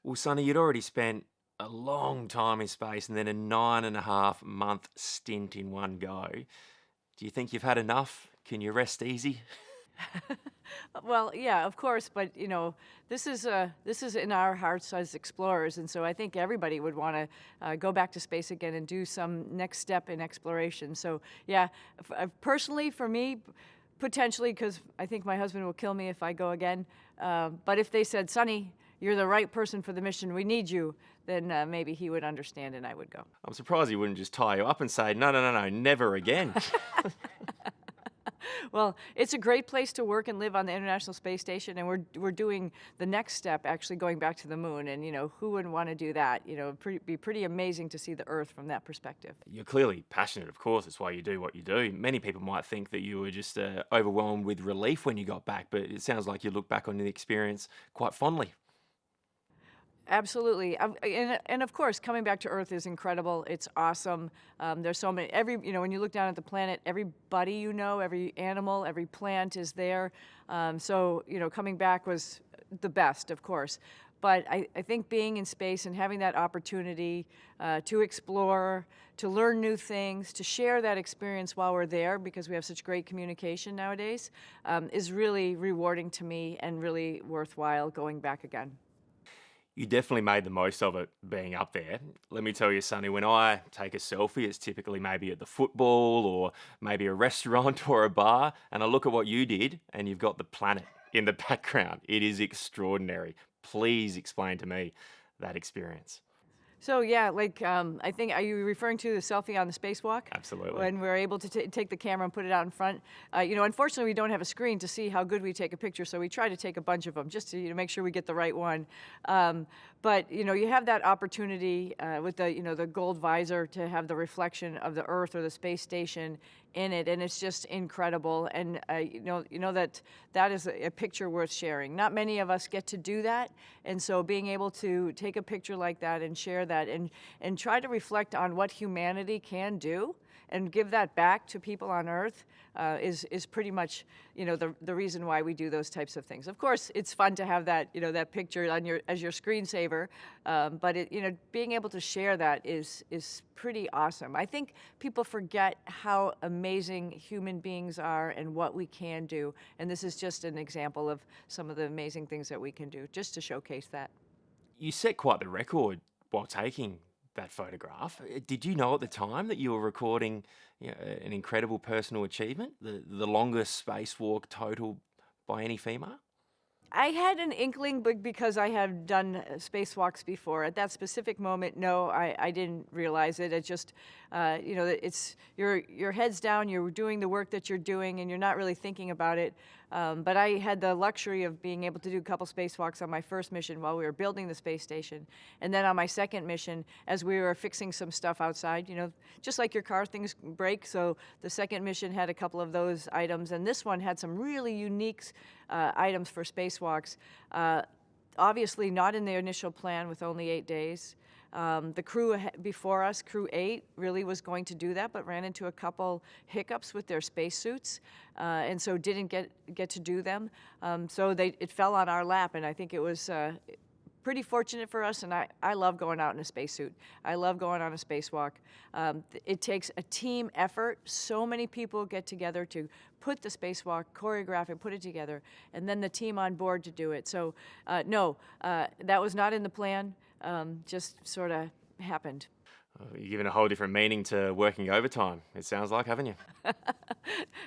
Well, Sonny, you'd already spent a long time in space and then a 9.5 month stint in one go. Do you think you've had enough? Can you rest easy? Well, yeah, of course, but this is in our hearts as explorers, and so I think everybody would want to go back to space again and do some next step in exploration. So, yeah, personally, for me, potentially, because I think my husband will kill me if I go again. But if they said, "Sonny, you're the right person for the mission. We need you," then maybe he would understand and I would go. I'm surprised he wouldn't just tie you up and say, no, no, no, no, never again. Well, it's a great place to work and live on the International Space Station, and we're doing the next step, actually going back to the moon. And who wouldn't want to do that? It'd be pretty amazing to see the Earth from that perspective. You're clearly passionate, of course. That's why you do what you do. Many people might think that you were just overwhelmed with relief when you got back, but it sounds like you look back on the experience quite fondly. Absolutely, and of course, coming back to Earth is incredible. It's awesome. There's so many. When you look down at the planet, everybody every animal, every plant is there. So coming back was the best, of course. But I think being in space and having that opportunity to explore, to learn new things, to share that experience while we're there, because we have such great communication nowadays, is really rewarding to me and really worthwhile going back again. You definitely made the most of it being up there. Let me tell you, Sonny, when I take a selfie, it's typically maybe at the football or maybe a restaurant or a bar, and I look at what you did and you've got the planet in the background. It is extraordinary. Please explain to me that experience. So yeah, I think, are you referring to the selfie on the spacewalk? Absolutely. When we're able to take the camera and put it out in front. Unfortunately, we don't have a screen to see how good we take a picture, so we try to take a bunch of them just to make sure we get the right one. But you have that opportunity with the gold visor to have the reflection of the Earth or the space station in it, and it's just incredible. And that is a picture worth sharing. Not many of us get to do that, and so being able to take a picture like that and share that and try to reflect on what humanity can do and give that back to people on Earth is pretty much the reason why we do those types of things. Of course, it's fun to have that that picture on as your screensaver, but being able to share that is pretty awesome. I think people forget how amazing human beings are and what we can do, and this is just an example of some of the amazing things that we can do, just to showcase that. You set quite the record while taking that photograph. Did you know at the time that you were recording an incredible personal achievement, the longest spacewalk total by any female? I had an inkling, but because I have done spacewalks before. At that specific moment, no, I didn't realize it. It just, it's your head's down. You're doing the work that you're doing, and you're not really thinking about it. But I had the luxury of being able to do a couple spacewalks on my first mission while we were building the space station, and then on my second mission, as we were fixing some stuff outside. Just like your car, things break. So the second mission had a couple of those items, and this one had some really unique items for spacewalks. Obviously not in the initial plan with only 8 days. The crew before us, Crew 8, really was going to do that, but ran into a couple hiccups with their spacesuits, and so didn't get to do them. So it fell on our lap, and I think it was pretty fortunate for us, and I love going out in a spacesuit. I love going on a spacewalk. It takes a team effort. So many people get together to put the spacewalk, choreograph it, put it together, and then the team on board to do it. So no, that was not in the plan, just sort of happened. You're giving a whole different meaning to working overtime, it sounds like, haven't you?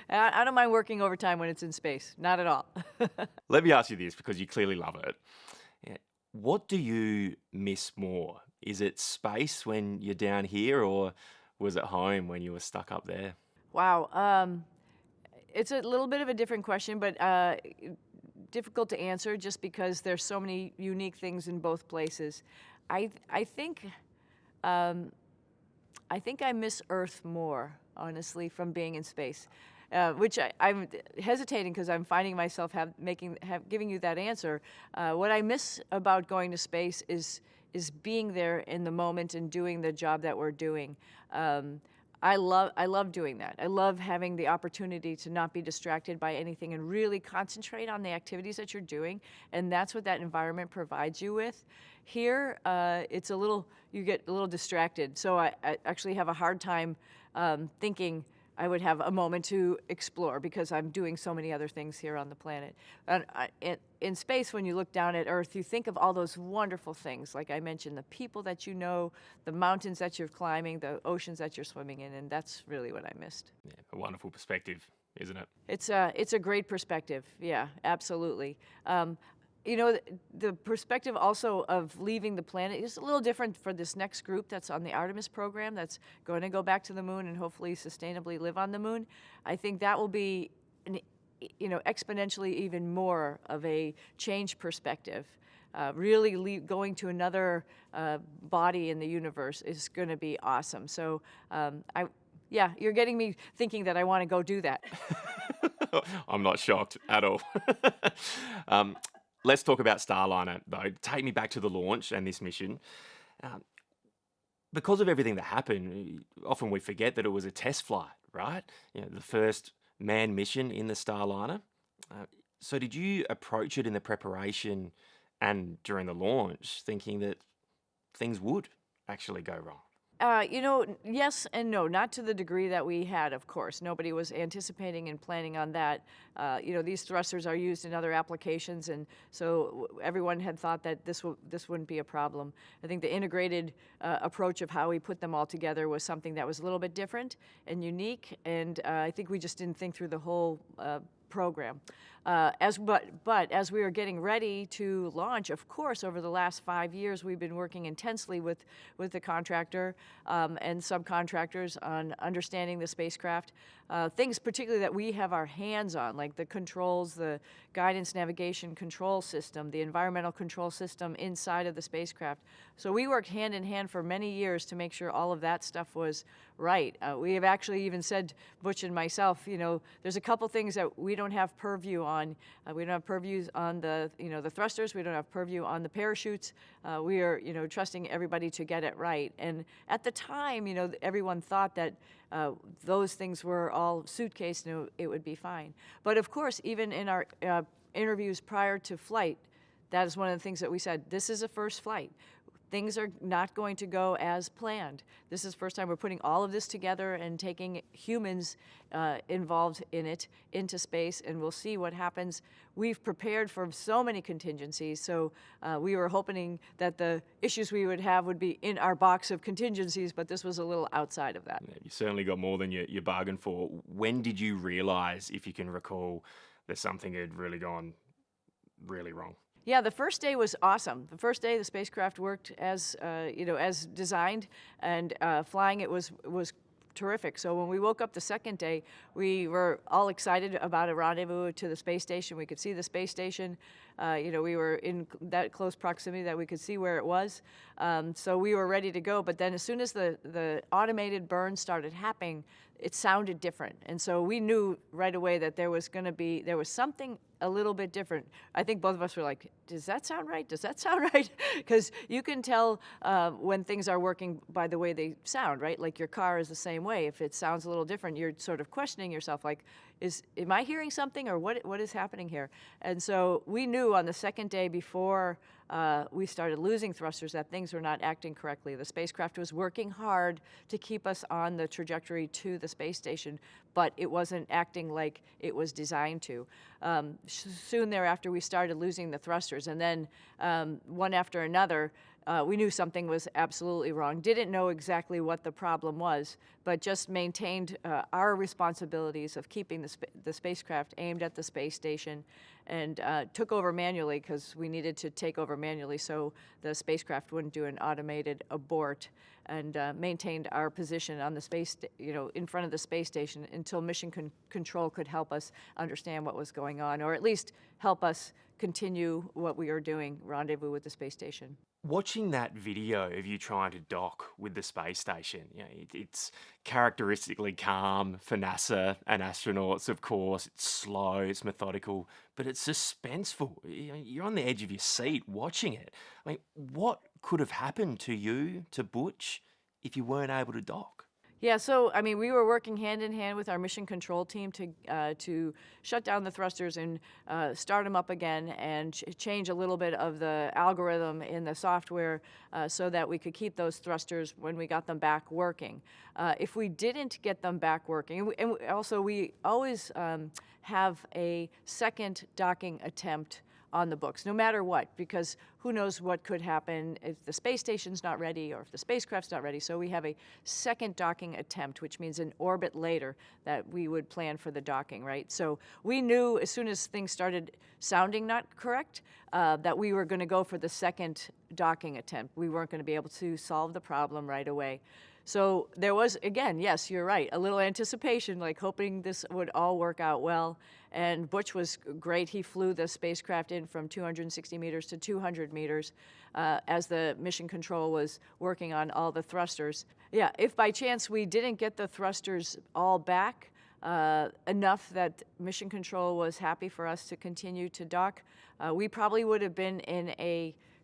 I don't mind working overtime when it's in space, not at all. Let me ask you this, because you clearly love it. Yeah. What do you miss more? Is it space when you're down here, or was it home when you were stuck up there? Wow. It's a little bit of a different question, but difficult to answer just because there's so many unique things in both places. I think I miss Earth more, honestly, from being in space. Which I'm hesitating because I'm finding myself giving you that answer. What I miss about going to space is being there in the moment and doing the job that we're doing. I love doing that. I love having the opportunity to not be distracted by anything and really concentrate on the activities that you're doing, and that's what that environment provides you with. Here, it's a little you get a little distracted. So I actually have a hard time thinking I would have a moment to explore because I'm doing so many other things here on the planet. And in space, when you look down at Earth, you think of all those wonderful things. Like I mentioned, the people that you know, the mountains that you're climbing, the oceans that you're swimming in, and that's really what I missed. Yeah, a wonderful perspective, isn't it? It's a great perspective. Yeah, absolutely. The perspective also of leaving the planet is a little different for this next group that's on the Artemis program that's going to go back to the moon and hopefully sustainably live on the moon. I think that will be, exponentially even more of a change perspective. Really going to another body in the universe is going to be awesome. So, you're getting me thinking that I want to go do that. I'm not shocked at all. Let's talk about Starliner, though. Take me back to the launch and this mission. Um, because of everything that happened, often we forget that it was a test flight, right? The first manned mission in the Starliner. So did you approach it in the preparation and during the launch thinking that things would actually go wrong? Yes and no, not to the degree that we had, of course. Nobody was anticipating and planning on that. These thrusters are used in other applications, and so everyone had thought that this wouldn't be a problem. I think the integrated approach of how we put them all together was something that was a little bit different and unique, and I think we just didn't think through the whole program. But as we were getting ready to launch, of course, over the last 5 years, we've been working intensely with the contractor and subcontractors on understanding the spacecraft. Things particularly that we have our hands on, like the controls, the guidance navigation control system, the environmental control system inside of the spacecraft. So we worked hand in hand for many years to make sure all of that stuff was right. We have actually even said, Butch and myself, there's a couple things that we don't have purview on. We don't have purviews on the thrusters. We don't have purview on the parachutes. We are, trusting everybody to get it right. And at the time, everyone thought that those things were all suitcase and it would be fine. But of course, even in our interviews prior to flight, that is one of the things that we said, this is a first flight. Things are not going to go as planned. This is the first time we're putting all of this together and taking humans involved in it into space, and we'll see what happens. We've prepared for so many contingencies, so we were hoping that the issues we would have would be in our box of contingencies, but this was a little outside of that. Yeah, you certainly got more than you bargained for. When did you realize, if you can recall, that something had really gone really wrong? Yeah, the first day was awesome. The first day, the spacecraft worked as as designed, and flying it was terrific. So when we woke up the second day, we were all excited about a rendezvous to the space station. We could see the space station. We were in that close proximity that we could see where it was. So we were ready to go. But then as soon as the automated burn started happening, it sounded different. And so we knew right away that there was something a little bit different. I think both of us were like, does that sound right? Does that sound right? Because you can tell when things are working by the way they sound, right? Like your car is the same way. If it sounds a little different, you're sort of questioning yourself, like, am I hearing something, or what is happening here? And so we knew on the second day before we started losing thrusters that things were not acting correctly. The spacecraft was working hard to keep us on the trajectory to the space station, but it wasn't acting like it was designed to. Soon thereafter, we started losing the thrusters, and then one after another, we knew something was absolutely wrong. Didn't know exactly what the problem was, but just maintained our responsibilities of keeping the spacecraft aimed at the space station, and took over manually because we needed to take over manually so the spacecraft wouldn't do an automated abort, and maintained our position on the in front of the space station until mission control could help us understand what was going on, or at least help us continue what we were doing, rendezvous with the space station. Watching that video of you trying to dock with the space station, it's characteristically calm for NASA and astronauts, of course. It's slow, it's methodical, but it's suspenseful. You're on the edge of your seat watching it. I mean, what could have happened to you, to Butch, if you weren't able to dock? Yeah, so I mean, we were working hand in hand with our mission control team to shut down the thrusters and start them up again and change a little bit of the algorithm in the software so that we could keep those thrusters when we got them back working. If we didn't get them back working, and also we always have a second docking attempt on the books, no matter what, because who knows what could happen if the space station's not ready or if the spacecraft's not ready. So we have a second docking attempt, which means an orbit later that we would plan for the docking, right? So we knew as soon as things started sounding not correct that we were going to go for the second docking attempt. We weren't going to be able to solve the problem right away. So there was, again, yes, you're right, a little anticipation, like hoping this would all work out well. And Butch was great. He flew the spacecraft in from 260 meters to 200 meters as the mission control was working on all the thrusters. Yeah, if by chance we didn't get the thrusters all back enough that mission control was happy for us to continue to dock, we probably would have been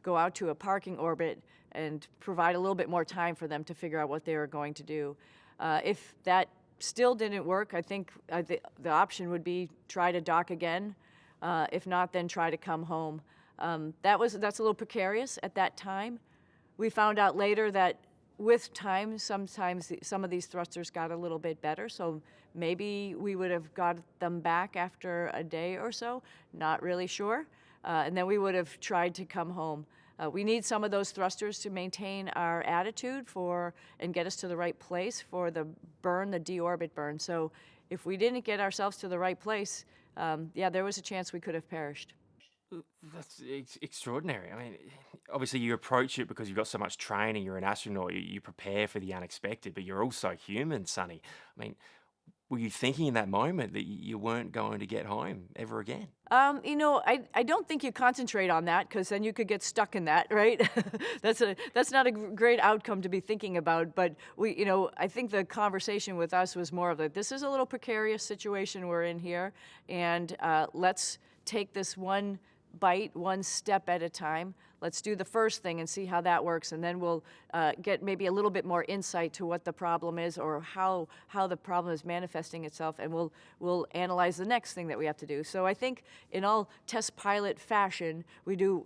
go out to a parking orbit and provide a little bit more time for them to figure out what they were going to do. If that still didn't work, I think the option would be try to dock again. If not, then try to come home. That's a little precarious at that time. We found out later that with time, sometimes some of these thrusters got a little bit better, so maybe we would have got them back after a day or so, not really sure. And then we would have tried to come home. We need some of those thrusters to maintain our attitude and get us to the right place for the burn, the deorbit burn. So if we didn't get ourselves to the right place, yeah, there was a chance we could have perished. That's extraordinary. I mean, obviously you approach it because you've got so much training. You're an astronaut. You prepare for the unexpected, but you're also human, Sonny. I mean, were you thinking in that moment that you weren't going to get home ever again? I don't think you concentrate on that because then you could get stuck in that, right? That's not a great outcome to be thinking about. But I think the conversation with us was more of like, this is a little precarious situation we're in here, and let's take this one bite, one step at a time. Let's do the first thing and see how that works, and then we'll get maybe a little bit more insight to what the problem is or how the problem is manifesting itself, and we'll analyze the next thing that we have to do. So I think in all test pilot fashion, we do,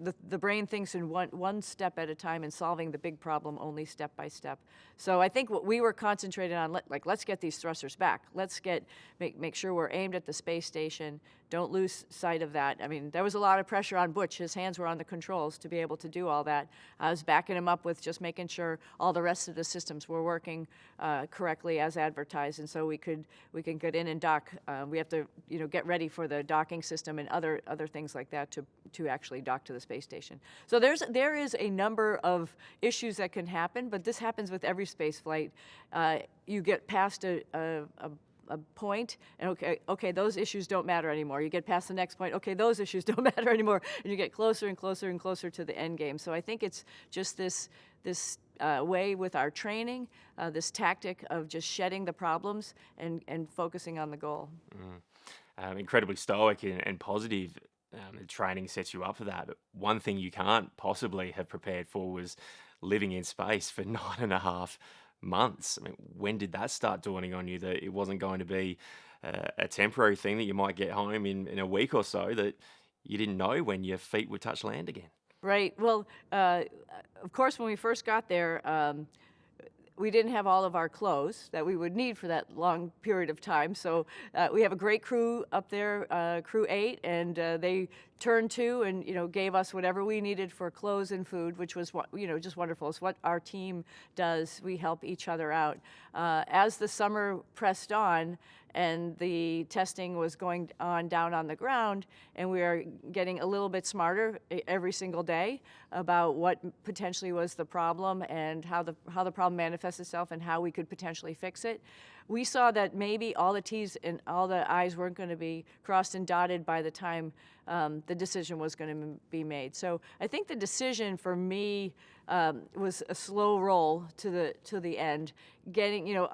the brain thinks in one step at a time and solving the big problem only step by step. So I think what we were concentrated on, let's get these thrusters back. Let's make sure we're aimed at the space station. Don't lose sight of that. I mean, there was a lot of pressure on Butch. His hands were on the controls to be able to do all that. I was backing him up with just making sure all the rest of the systems were working correctly as advertised, and so we can get in and dock. We have to, get ready for the docking system and other things like that to actually dock to the space station. So there is a number of issues that can happen, but this happens with every space flight. You get past a point, and okay, those issues don't matter anymore. You get past the next point, okay, those issues don't matter anymore, and you get closer and closer and closer to the end game. So I think it's just this way with our training, this tactic of just shedding the problems and focusing on the goal. Incredibly stoic and positive. The training sets you up for that. But one thing you can't possibly have prepared for was living in space for 9.5 months. I mean, when did that start dawning on you that it wasn't going to be a temporary thing that you might get home in a week or so, that you didn't know when your feet would touch land again? Right. Well, of course, when we first got there, we didn't have all of our clothes that we would need for that long period of time. So we have a great crew up there, Crew 8, and they turned to and gave us whatever we needed for clothes and food, which was just wonderful. It's what our team does. We help each other out. As the summer pressed on and the testing was going on down on the ground, and we are getting a little bit smarter every single day about what potentially was the problem and how the problem manifests itself and how we could potentially fix it. We saw that maybe all the T's and all the I's weren't going to be crossed and dotted by the time the decision was going to be made. So I think the decision for me was a slow roll to the end, getting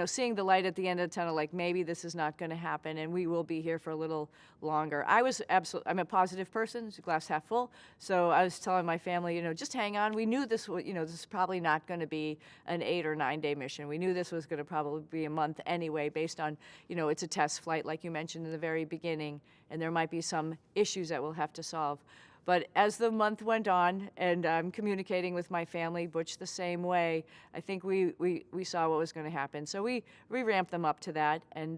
seeing the light at the end of the tunnel, like maybe this is not going to happen and we will be here for a little longer. I'm a positive person, it's a glass half full, so I was telling my family, just hang on. We knew this is probably not going to be an 8 or 9 day mission. We knew this was going to probably be a month anyway, based on it's a test flight like you mentioned in the very beginning, and there might be some issues that we'll have to solve. But as the month went on, and I'm communicating with my family, Butch the same way, I think we saw what was going to happen. So we ramped them up to that, and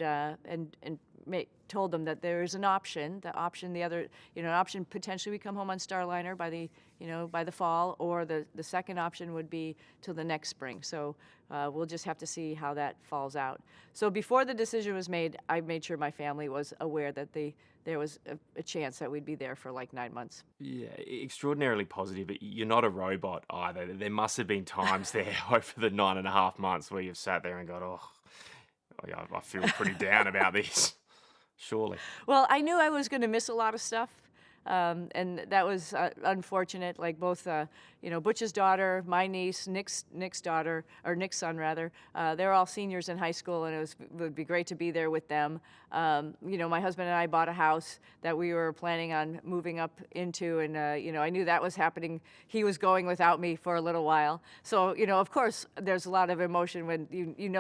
told them that there is an option. An option potentially we come home on Starliner by the fall, or the second option would be till the next spring. So we'll just have to see how that falls out. So before the decision was made, I made sure my family was aware that there was a chance that we'd be there for like 9 months. Yeah, extraordinarily positive. But you're not a robot either. There must have been times there over the 9.5 months where you've sat there and gone, oh yeah, I feel pretty down about this. Surely. Well, I knew I was going to miss a lot of stuff. And that was unfortunate. Like both, Butch's daughter, my niece, Nick's son rather. They're all seniors in high school, and it would be great to be there with them. My husband and I bought a house that we were planning on moving up into, and I knew that was happening. He was going without me for a little while. So of course, there's a lot of emotion when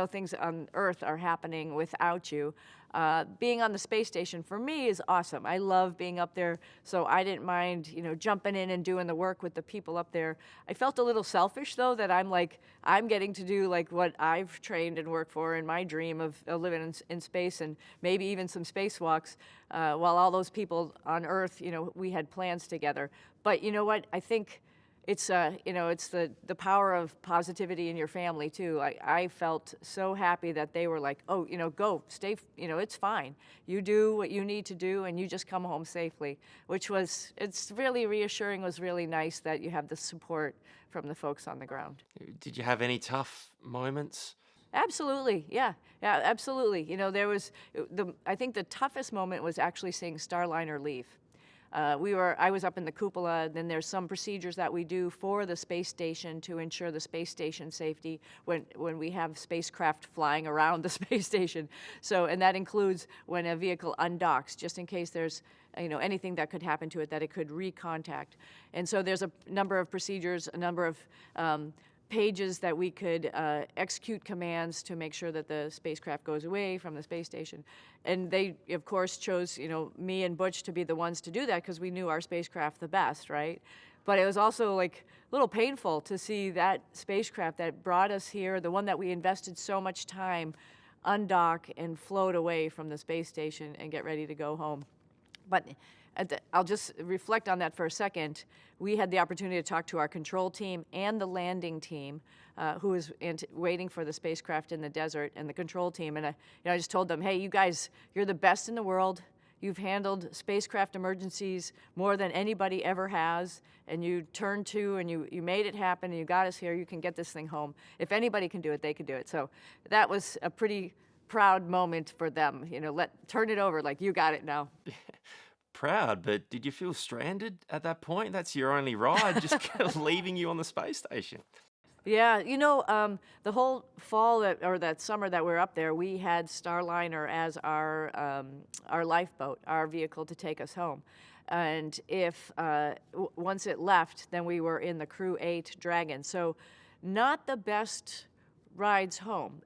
things on Earth are happening without you. Being on the space station for me is awesome. I love being up there, so I didn't mind, jumping in and doing the work with the people up there. I felt a little selfish though, that I'm getting to do like what I've trained and worked for in my dream of living in space, and maybe even some spacewalks, while all those people on Earth, we had plans together. But you know what? I think it's it's the power of positivity in your family too. I felt so happy that they were like, oh, go, stay, it's fine. You do what you need to do, and you just come home safely, it's really reassuring. It was really nice that you have the support from the folks on the ground. Did you have any tough moments? Absolutely, yeah, absolutely. I think the toughest moment was actually seeing Starliner leave. I was up in the cupola, and then there's some procedures that we do for the space station to ensure the space station safety when we have spacecraft flying around the space station. So, and that includes when a vehicle undocks, just in case there's anything that could happen to it, that it could recontact. And so there's a number of procedures, a number of pages that we could execute commands to make sure that the spacecraft goes away from the space station. And they, of course, chose, me and Butch to be the ones to do that because we knew our spacecraft the best, right? But it was also like a little painful to see that spacecraft that brought us here, the one that we invested so much time, undock and float away from the space station and get ready to go home. But I'll just reflect on that for a second. We had the opportunity to talk to our control team and the landing team, who was waiting for the spacecraft in the desert, and the control team. And I just told them, hey, you guys, you're the best in the world. You've handled spacecraft emergencies more than anybody ever has, and you turned to and you made it happen, and you got us here. You can get this thing home. If anybody can do it, they can do it. So that was a pretty proud moment for them. Turn it over, like you got it now. Proud, but did you feel stranded at that point? That's your only ride, just kind of leaving you on the space station. Yeah, the whole fall that summer that we were up there, we had Starliner as our lifeboat, our vehicle to take us home. And if once it left, then we were in the Crew 8 Dragon. So not the best rides home.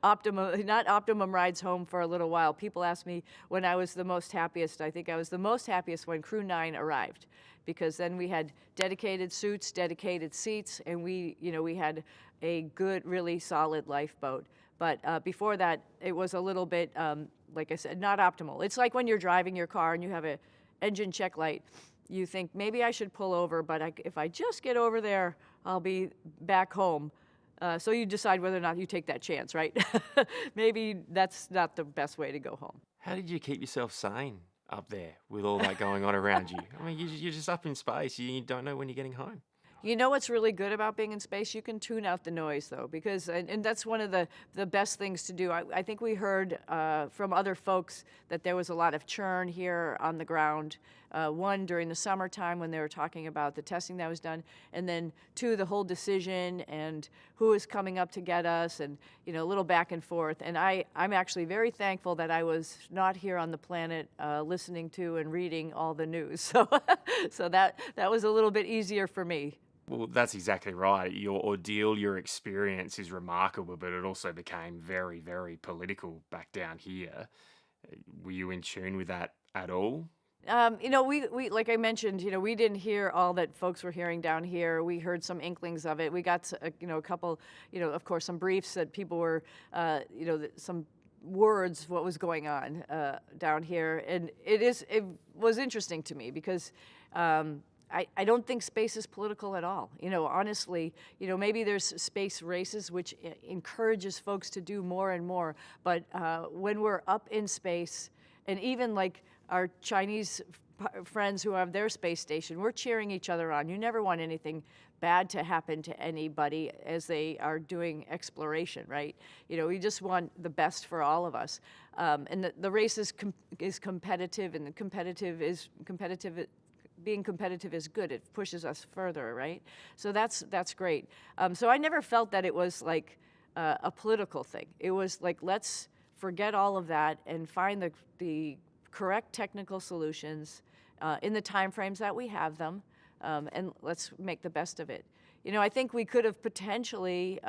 Not optimum rides home for a little while. People ask me when I was the most happiest. I think I was the most happiest when Crew 9 arrived, because then we had dedicated suits, dedicated seats, and we had a good, really solid lifeboat. But before that, it was a little bit, like I said, not optimal. It's like when you're driving your car and you have an engine check light. You think, maybe I should pull over, but if I just get over there, I'll be back home. So you decide whether or not you take that chance, right? Maybe that's not the best way to go home. How did you keep yourself sane up there with all that going on around you? I mean, you're just up in space. You don't know when you're getting home. You know what's really good about being in space? You can tune out the noise, though, because and that's one of the best things to do. I think we heard from other folks that there was a lot of churn here on the ground, one, during the summertime when they were talking about the testing that was done, and then two, the whole decision and who is coming up to get us, and a little back and forth. And I'm actually very thankful that I was not here on the planet listening to and reading all the news. So that was a little bit easier for me. Well, that's exactly right. Your ordeal, your experience is remarkable, but it also became very, very political back down here. Were you in tune with that at all? We like I mentioned, we didn't hear all that folks were hearing down here. We heard some inklings of it. We got, a couple, of course, some briefs that people were, some words what was going on down here, and it was interesting to me because. I don't think space is political at all. Honestly, maybe there's space races, which encourages folks to do more and more. But when we're up in space, and even like our Chinese friends who have their space station, we're cheering each other on. You never want anything bad to happen to anybody as they are doing exploration, right? We just want the best for all of us. And the race is competitive, and being competitive is good. It pushes us further, right? So that's great. So I never felt that it was like a political thing. It was like, let's forget all of that and find the correct technical solutions in the time frames that we have them, and let's make the best of it. I think we could have potentially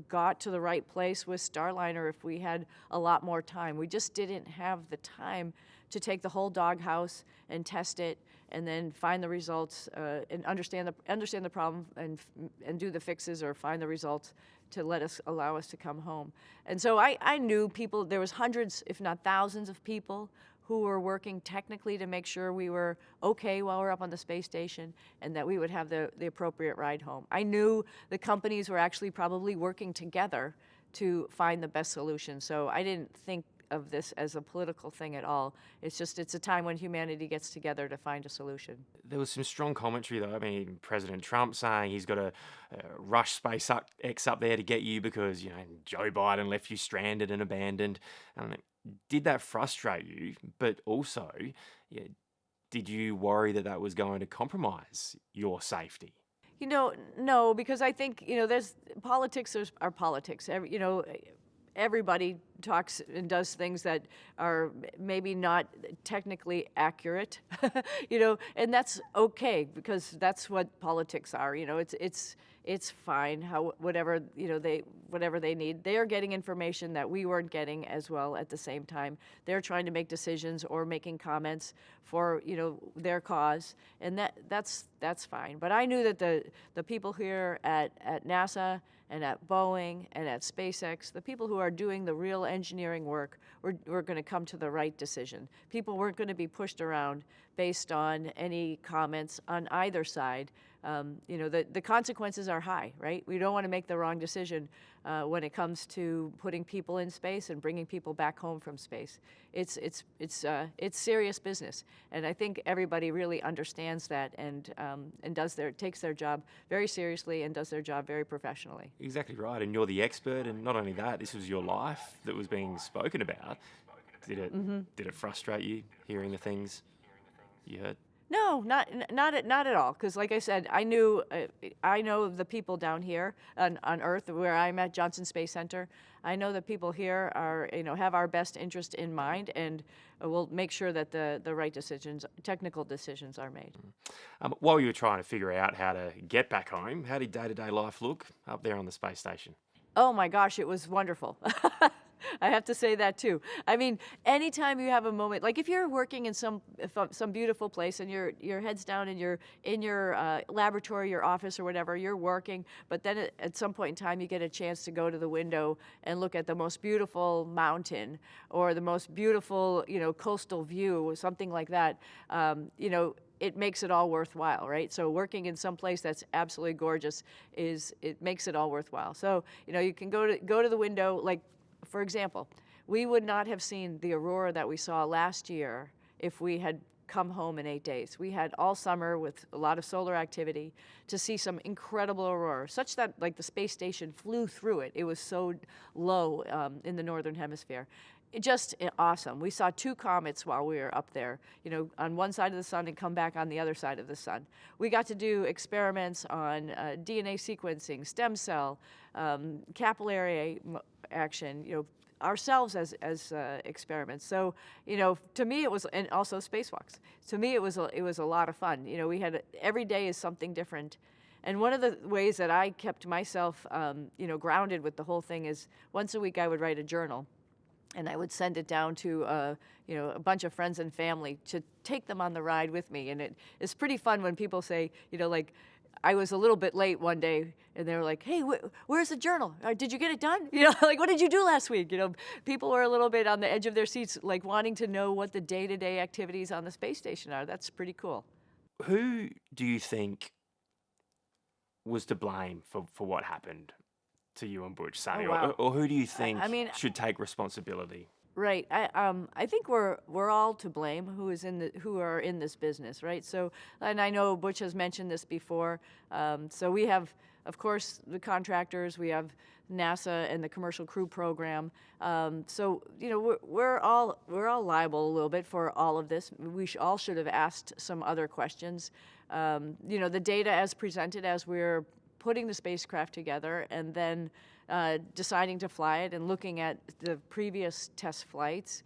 got to the right place with Starliner if we had a lot more time. We just didn't have the time to take the whole doghouse and test it, and then find the results and understand the problem and do the fixes or find the results to allow us to come home. And so I knew people. There was hundreds, if not thousands, of people who were working technically to make sure we were okay while we're up on the space station, and that we would have the appropriate ride home. I knew the companies were actually probably working together to find the best solution. So I didn't think of this as a political thing at all. It's a time when humanity gets together to find a solution. There was some strong commentary, though. I mean, President Trump saying he's got to rush SpaceX up there to get you because, Joe Biden left you stranded and abandoned. Did that frustrate you? But also, did you worry that was going to compromise your safety? No, because I think, there's politics are politics. Everybody talks and does things that are maybe not technically accurate, and that's okay because that's what politics are. It's fine. Whatever they need, they are getting information that we weren't getting as well at the same time. They're trying to make decisions or making comments for their cause, and that's fine. But I knew that the people here at NASA and at Boeing and at SpaceX, the people who are doing the real engineering work, were going to come to the right decision. People weren't going to be pushed around based on any comments on either side. The consequences are high, right? We don't want to make the wrong decision when it comes to putting people in space and bringing people back home from space. It's serious business, and I think everybody really understands that and takes their job very seriously and does their job very professionally. Exactly right, and you're the expert, and not only that, this was your life that was being spoken about. Did it frustrate you hearing the things you heard? No, not at all. Because, like I said, I know the people down here on Earth, where I'm at Johnson Space Center. I know the people here have our best interest in mind, and we'll make sure that the right technical decisions, are made. While you were trying to figure out how to get back home, how did day-to-day life look up there on the space station? Oh my gosh, it was wonderful. I have to say that too. I mean, anytime you have a moment, like if you're working in some beautiful place and your head's down and you're in your laboratory, your office or whatever, you're working, but then at some point in time you get a chance to go to the window and look at the most beautiful mountain or the most beautiful, coastal view or something like that. It makes it all worthwhile, right? So working in some place that's absolutely gorgeous it makes it all worthwhile. So, you can go to the window, like, for example, we would not have seen the aurora that we saw last year if we had come home in 8 days. We had all summer with a lot of solar activity to see some incredible aurora, such that like the space station flew through it. It was so low in the northern hemisphere. Just awesome. We saw 2 comets while we were up there, on one side of the sun and come back on the other side of the sun. We got to do experiments on DNA sequencing, stem cell, capillary action, ourselves as experiments. So, to me it was, and also spacewalks. To me it was a lot of fun. We had every day is something different. And one of the ways that I kept myself, grounded with the whole thing is once a week I would write a journal. And I would send it down to, a bunch of friends and family to take them on the ride with me. And it's pretty fun when people say, like, I was a little bit late one day, and they were like, "Hey, where's the journal? Did you get it done? Like, what did you do last week?" People were a little bit on the edge of their seats, like wanting to know what the day-to-day activities on the space station are. That's pretty cool. Who do you think was to blame for what happened to you and Butch, Sunny? Oh, wow. Or who do you think I mean, should take responsibility? Right. I think we're all to blame who are in this business, right? So, and I know Butch has mentioned this before. So we have, of course, the contractors. We have NASA and the Commercial Crew Program. So we're all liable a little bit for all of this. We all should have asked some other questions. The data as presented as we're putting the spacecraft together and then deciding to fly it and looking at the previous test flights,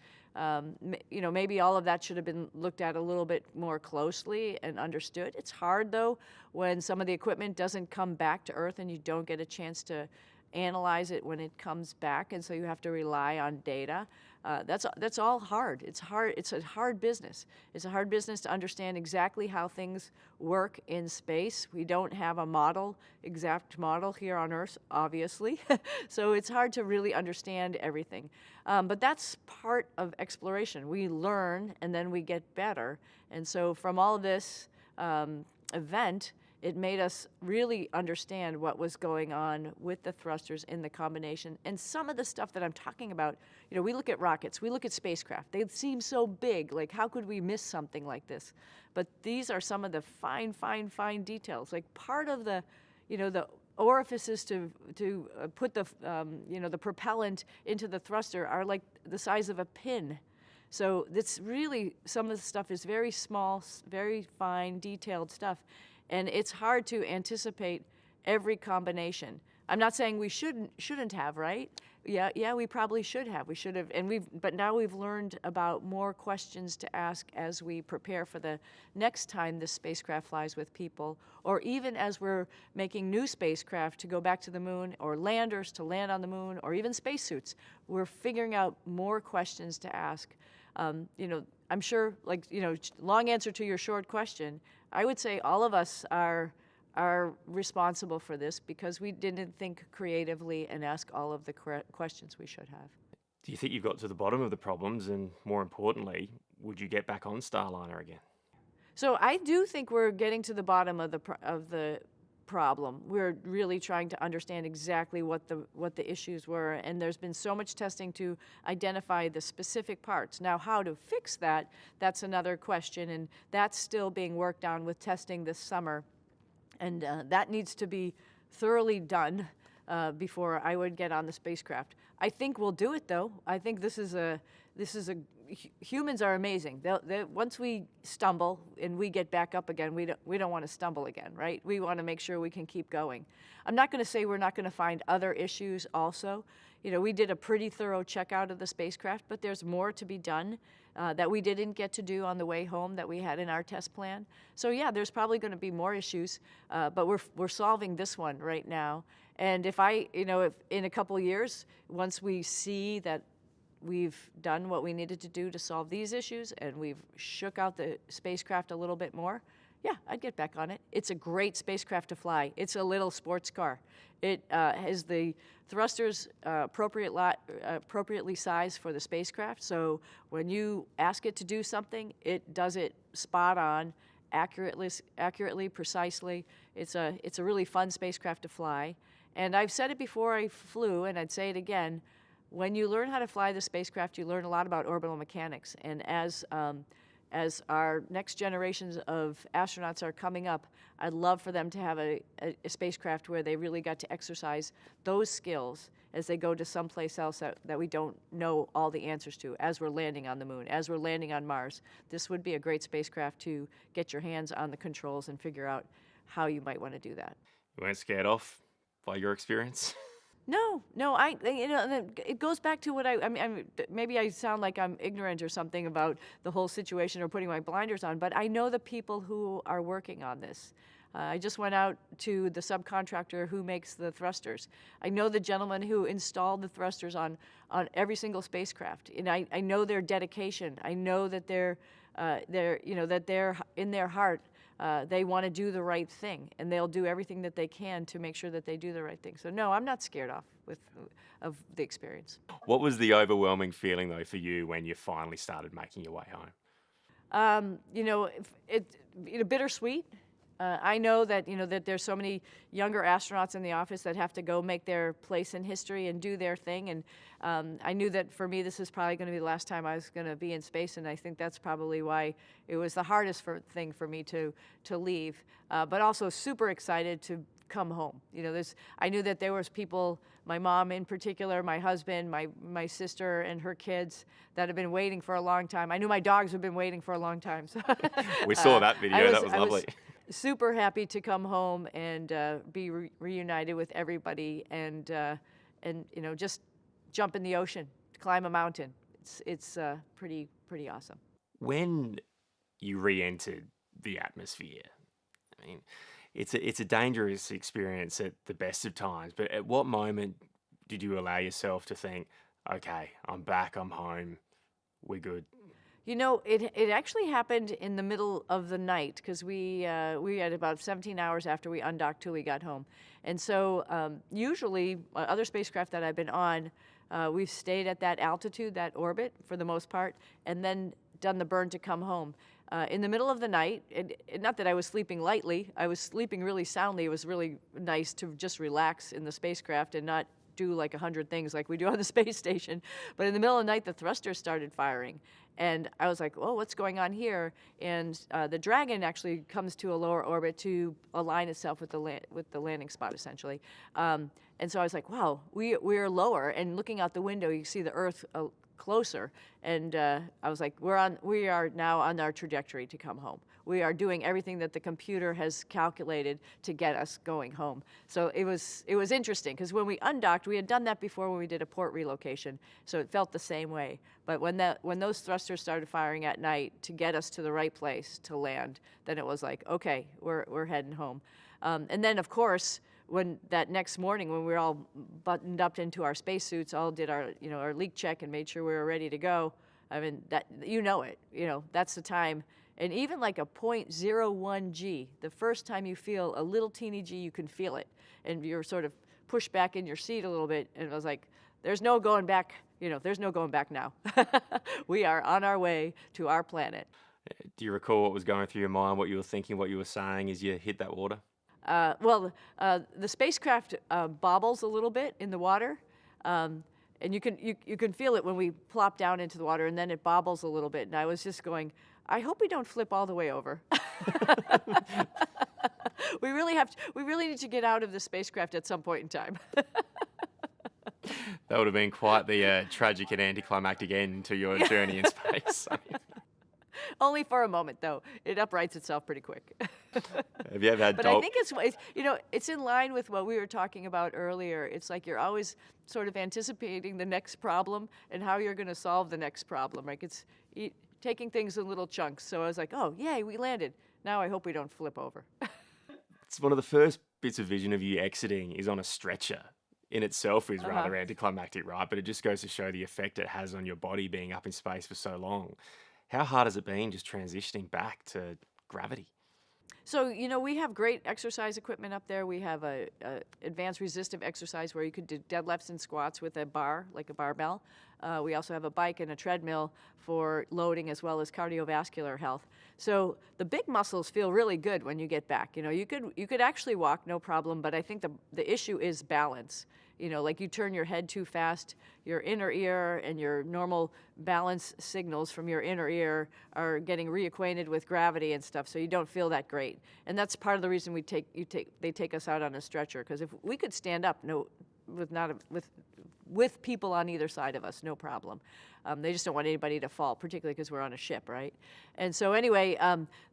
maybe all of that should have been looked at a little bit more closely and understood. It's hard, though, when some of the equipment doesn't come back to Earth and you don't get a chance to analyze it when it comes back, and so you have to rely on data. That's all hard. It's hard. It's a hard business. It's a hard business to understand exactly how things work in space. We don't have a exact model here on Earth, obviously. So it's hard to really understand everything. But that's part of exploration. We learn and then we get better. And so from all this event, it made us really understand what was going on with the thrusters in the combination. And some of the stuff that I'm talking about, we look at rockets, we look at spacecraft. They seem so big, like how could we miss something like this? But these are some of the fine details. Like part of the, the orifices to put the, the propellant into the thruster are like the size of a pin. So it's really, some of the stuff is very small, very fine, detailed stuff. And it's hard to anticipate every combination. I'm not saying we shouldn't have, right? Yeah, we probably should have. We should have, but now we've learned about more questions to ask as we prepare for the next time this spacecraft flies with people, or even as we're making new spacecraft to go back to the moon, or landers to land on the moon, or even spacesuits. We're figuring out more questions to ask. I'm sure, long answer to your short question, I would say all of us are responsible for this because we didn't think creatively and ask all of the correct questions we should have. Do you think you've got to the bottom of the problems, and more importantly, would you get back on Starliner again? So I do think we're getting to the bottom of the problem. We're really trying to understand exactly what the issues were, and there's been so much testing to identify the specific parts. Now, how to fix that's another question, and that's still being worked on with testing this summer. And that needs to be thoroughly done before I would get on the spacecraft. I think we'll do it, though. I think humans are amazing. Once we stumble and we get back up again, we don't want to stumble again, right? We want to make sure we can keep going. I'm not going to say we're not going to find other issues also. We did a pretty thorough checkout of the spacecraft, but there's more to be done that we didn't get to do on the way home that we had in our test plan. So yeah, there's probably going to be more issues, but we're solving this one right now. And if in a couple of years, once we see that we've done what we needed to do to solve these issues and we've shook out the spacecraft a little bit more, yeah, I'd get back on it. It's a great spacecraft to fly. It's a little sports car. It has the thrusters appropriately sized for the spacecraft. So when you ask it to do something, it does it spot on, accurately, precisely. It's a really fun spacecraft to fly. And I've said it before I flew, and I'd say it again. When you learn how to fly the spacecraft, you learn a lot about orbital mechanics. And as as our next generations of astronauts are coming up, I'd love for them to have a spacecraft where they really got to exercise those skills as they go to someplace else that we don't know all the answers to, as we're landing on the moon, as we're landing on Mars. This would be a great spacecraft to get your hands on the controls and figure out how you might want to do that. You weren't scared off by your experience? No, and it goes back to what I mean, maybe I sound like I'm ignorant or something about the whole situation or putting my blinders on, but I know the people who are working on this. I just went out to the subcontractor who makes the thrusters. I know the gentleman who installed the thrusters on every single spacecraft, and I know their dedication. I know that they're in their heart. They want to do the right thing, and they'll do everything that they can to make sure that they do the right thing. So no, I'm not scared off of the experience. What was the overwhelming feeling, though, for you when you finally started making your way home? Bittersweet. I know that that there's so many younger astronauts in the office that have to go make their place in history and do their thing, and I knew that for me this is probably going to be the last time I was going to be in space, and I think that's probably why it was the hardest thing for me to leave. But also super excited to come home. I knew that there was people, my mom in particular, my husband, my sister and her kids, that have been waiting for a long time. I knew my dogs have been waiting for a long time. So We saw that video. That was lovely. Super happy to come home and be reunited with everybody, and just jump in the ocean, climb a mountain. It's pretty awesome. When you re-entered the atmosphere, I mean, it's a dangerous experience at the best of times. But at what moment did you allow yourself to think, okay, I'm back, I'm home, we're good? It actually happened in the middle of the night, because we had about 17 hours after we undocked till we got home. And so usually other spacecraft that I've been on, we've stayed at that altitude, that orbit for the most part, and then done the burn to come home. In the middle of the night, not that I was sleeping lightly, I was sleeping really soundly. It was really nice to just relax in the spacecraft and not do like 100 things like we do on the space station. But in the middle of the night, the thrusters started firing. And I was like, oh, what's going on here? And the Dragon actually comes to a lower orbit to align itself with the landing spot, essentially. And so I was like, wow, we're lower. And looking out the window, you see the Earth closer. And I was like, we are now on our trajectory to come home. We are doing everything that the computer has calculated to get us going home. So it was interesting, because when we undocked, we had done that before when we did a port relocation, so it felt the same way. But when those thrusters started firing at night to get us to the right place to land, then it was like, okay, we're heading home. And then, of course, when that next morning, when we were all buttoned up into our spacesuits, all did our leak check and made sure we were ready to go. I mean, that that's the time. And even like a 0.01 G, the first time you feel a little teeny G, you can feel it. And you're sort of pushed back in your seat a little bit. And I was like, there's no going back, there's no going back now. We are on our way to our planet. Do you recall what was going through your mind, what you were thinking, what you were saying as you hit that water? The spacecraft bobbles a little bit in the water. And you can feel it when we plop down into the water, and then it bobbles a little bit. And I was just going, I hope we don't flip all the way over. We really need to get out of the spacecraft at some point in time. That would have been quite the tragic and anticlimactic end to your journey in space. Only for a moment, though. It uprights itself pretty quick. Have you ever had But I think it's in line with what we were talking about earlier. It's like you're always sort of anticipating the next problem and how you're going to solve the next problem. Like it's taking things in little chunks. So I was like, oh, yay, we landed. Now I hope we don't flip over. It's one of the first bits of vision of you exiting is on a stretcher. In itself is rather anticlimactic, right? But it just goes to show the effect it has on your body being up in space for so long. How hard has it been just transitioning back to gravity? So, we have great exercise equipment up there. We have a advanced resistive exercise where you could do deadlifts and squats with a bar, like a barbell. We also have a bike and a treadmill for loading as well as cardiovascular health. So the big muscles feel really good when you get back. You could actually walk, no problem, but I think the issue is balance. like you turn your head too fast, your inner ear and your normal balance signals from your inner ear are getting reacquainted with gravity and stuff, so you don't feel that great. And that's part of the reason they take us out on a stretcher, because if we could stand up, with people on either side of us, no problem. They just don't want anybody to fall, particularly because we're on a ship, right? And so anyway,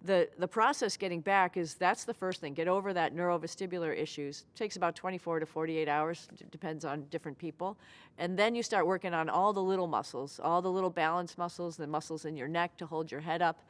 the process getting back that's the first thing. Get over that neurovestibular issues. It takes about 24 to 48 hours, depends on different people. And then you start working on all the little muscles, all the little balance muscles, the muscles in your neck to hold your head up,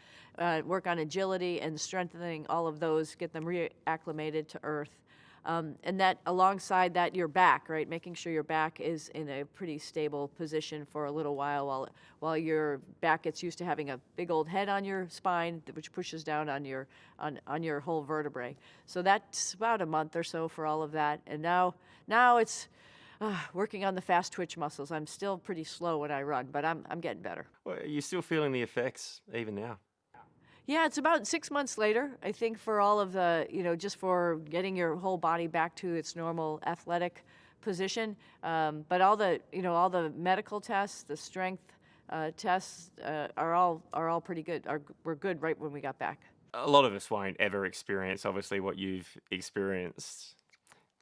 work on agility and strengthening all of those, get them reacclimated to Earth. And that alongside that, your back, right? Making sure your back is in a pretty stable position for a little while your back gets used to having a big old head on your spine, which pushes down on your whole vertebrae. So that's about a month or so for all of that. And now it's working on the fast twitch muscles. I'm still pretty slow when I run, but I'm getting better. Well, are you still feeling the effects even now? Yeah, it's about 6 months later, I think, for all of the, just for getting your whole body back to its normal athletic position. But all the medical tests, the strength tests are all pretty good. Were good right when we got back. A lot of us won't ever experience, obviously, what you've experienced.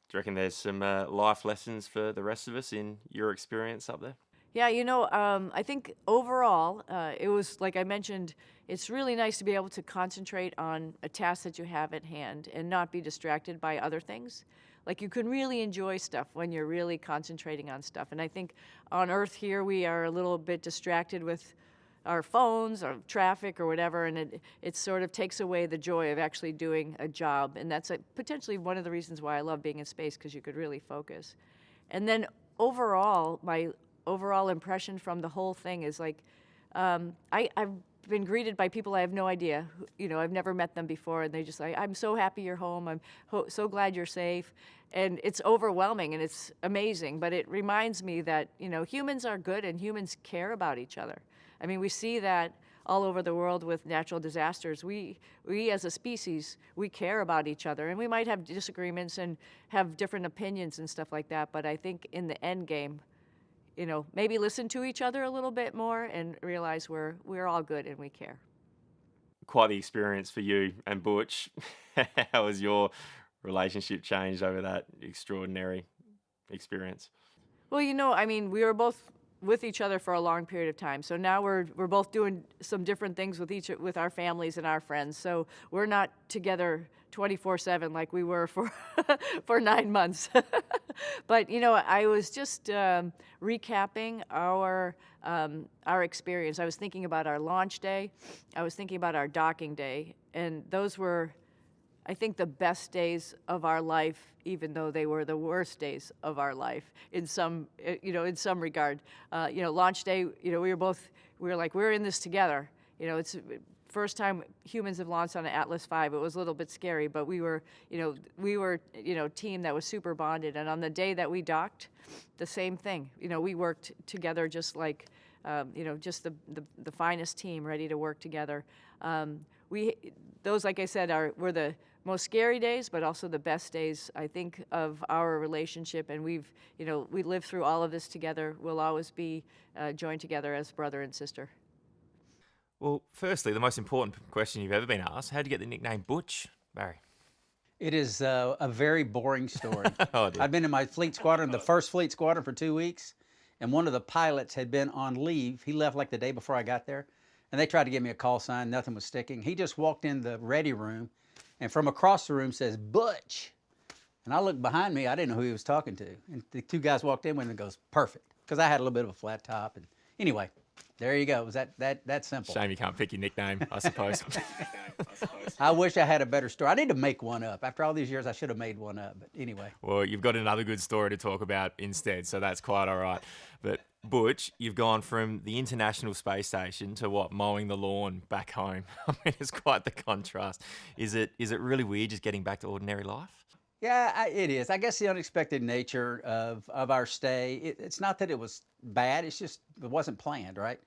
Do you reckon there's some life lessons for the rest of us in your experience up there? Yeah, I think overall, it was, like I mentioned, it's really nice to be able to concentrate on a task that you have at hand and not be distracted by other things. Like, you can really enjoy stuff when you're really concentrating on stuff. And I think on Earth here, we are a little bit distracted with our phones or traffic or whatever, and it sort of takes away the joy of actually doing a job. And that's potentially one of the reasons why I love being in space, because you could really focus. And then overall, my overall impression from the whole thing is like, I've been greeted by people I have no idea. I've never met them before, and they just like, I'm so happy you're home. I'm so glad you're safe. And it's overwhelming and it's amazing, but it reminds me that, humans are good and humans care about each other. I mean, we see that all over the world with natural disasters. We as a species, we care about each other, and we might have disagreements and have different opinions and stuff like that, but I think in the end game, maybe listen to each other a little bit more and realize we're all good and we care. Quite the experience for you and Butch. How has your relationship changed over that extraordinary experience? Well, we were both with each other for a long period of time. So now we're both doing some different things with our families and our friends. So we're not together 24/7 like we were for for 9 months. But I was just recapping our experience. I was thinking about our launch day. I was thinking about our docking day, and those were, I think, the best days of our life, even though they were the worst days of our life in some regard. Launch day, we were like, we're in this together. It's first time humans have launched on an Atlas V. It was a little bit scary, but we were team that was super bonded. And on the day that we docked, the same thing. We worked together just like, just the finest team ready to work together. Those, like I said, were the most scary days, but also the best days, I think, of our relationship. And we lived through all of this together. We'll always be joined together as brother and sister. Well, firstly, the most important question you've ever been asked: how'd you get the nickname Butch, Barry? It is a very boring story. Oh, dear. I've been in my fleet squadron, the first fleet squadron, for 2 weeks, and one of the pilots had been on leave. He left like the day before I got there, and they tried to give me a call sign. Nothing was sticking. He just walked in the ready room, and from across the room says, "Butch." And I looked behind me. I didn't know who he was talking to. And the two guys walked in with him and goes, "Perfect," because I had a little bit of a flat top. And anyway, there you go. It was that simple. Shame you can't pick your nickname, I suppose. I wish I had a better story. I need to make one up. After all these years, I should have made one up. But anyway. Well, you've got another good story to talk about instead, so that's quite all right. But Butch, you've gone from the International Space Station to mowing the lawn back home. I mean, it's quite the contrast. Is it really weird just getting back to ordinary life? Yeah, it is. I guess the unexpected nature of our stay, it's not that it was bad, it's just it wasn't planned, right?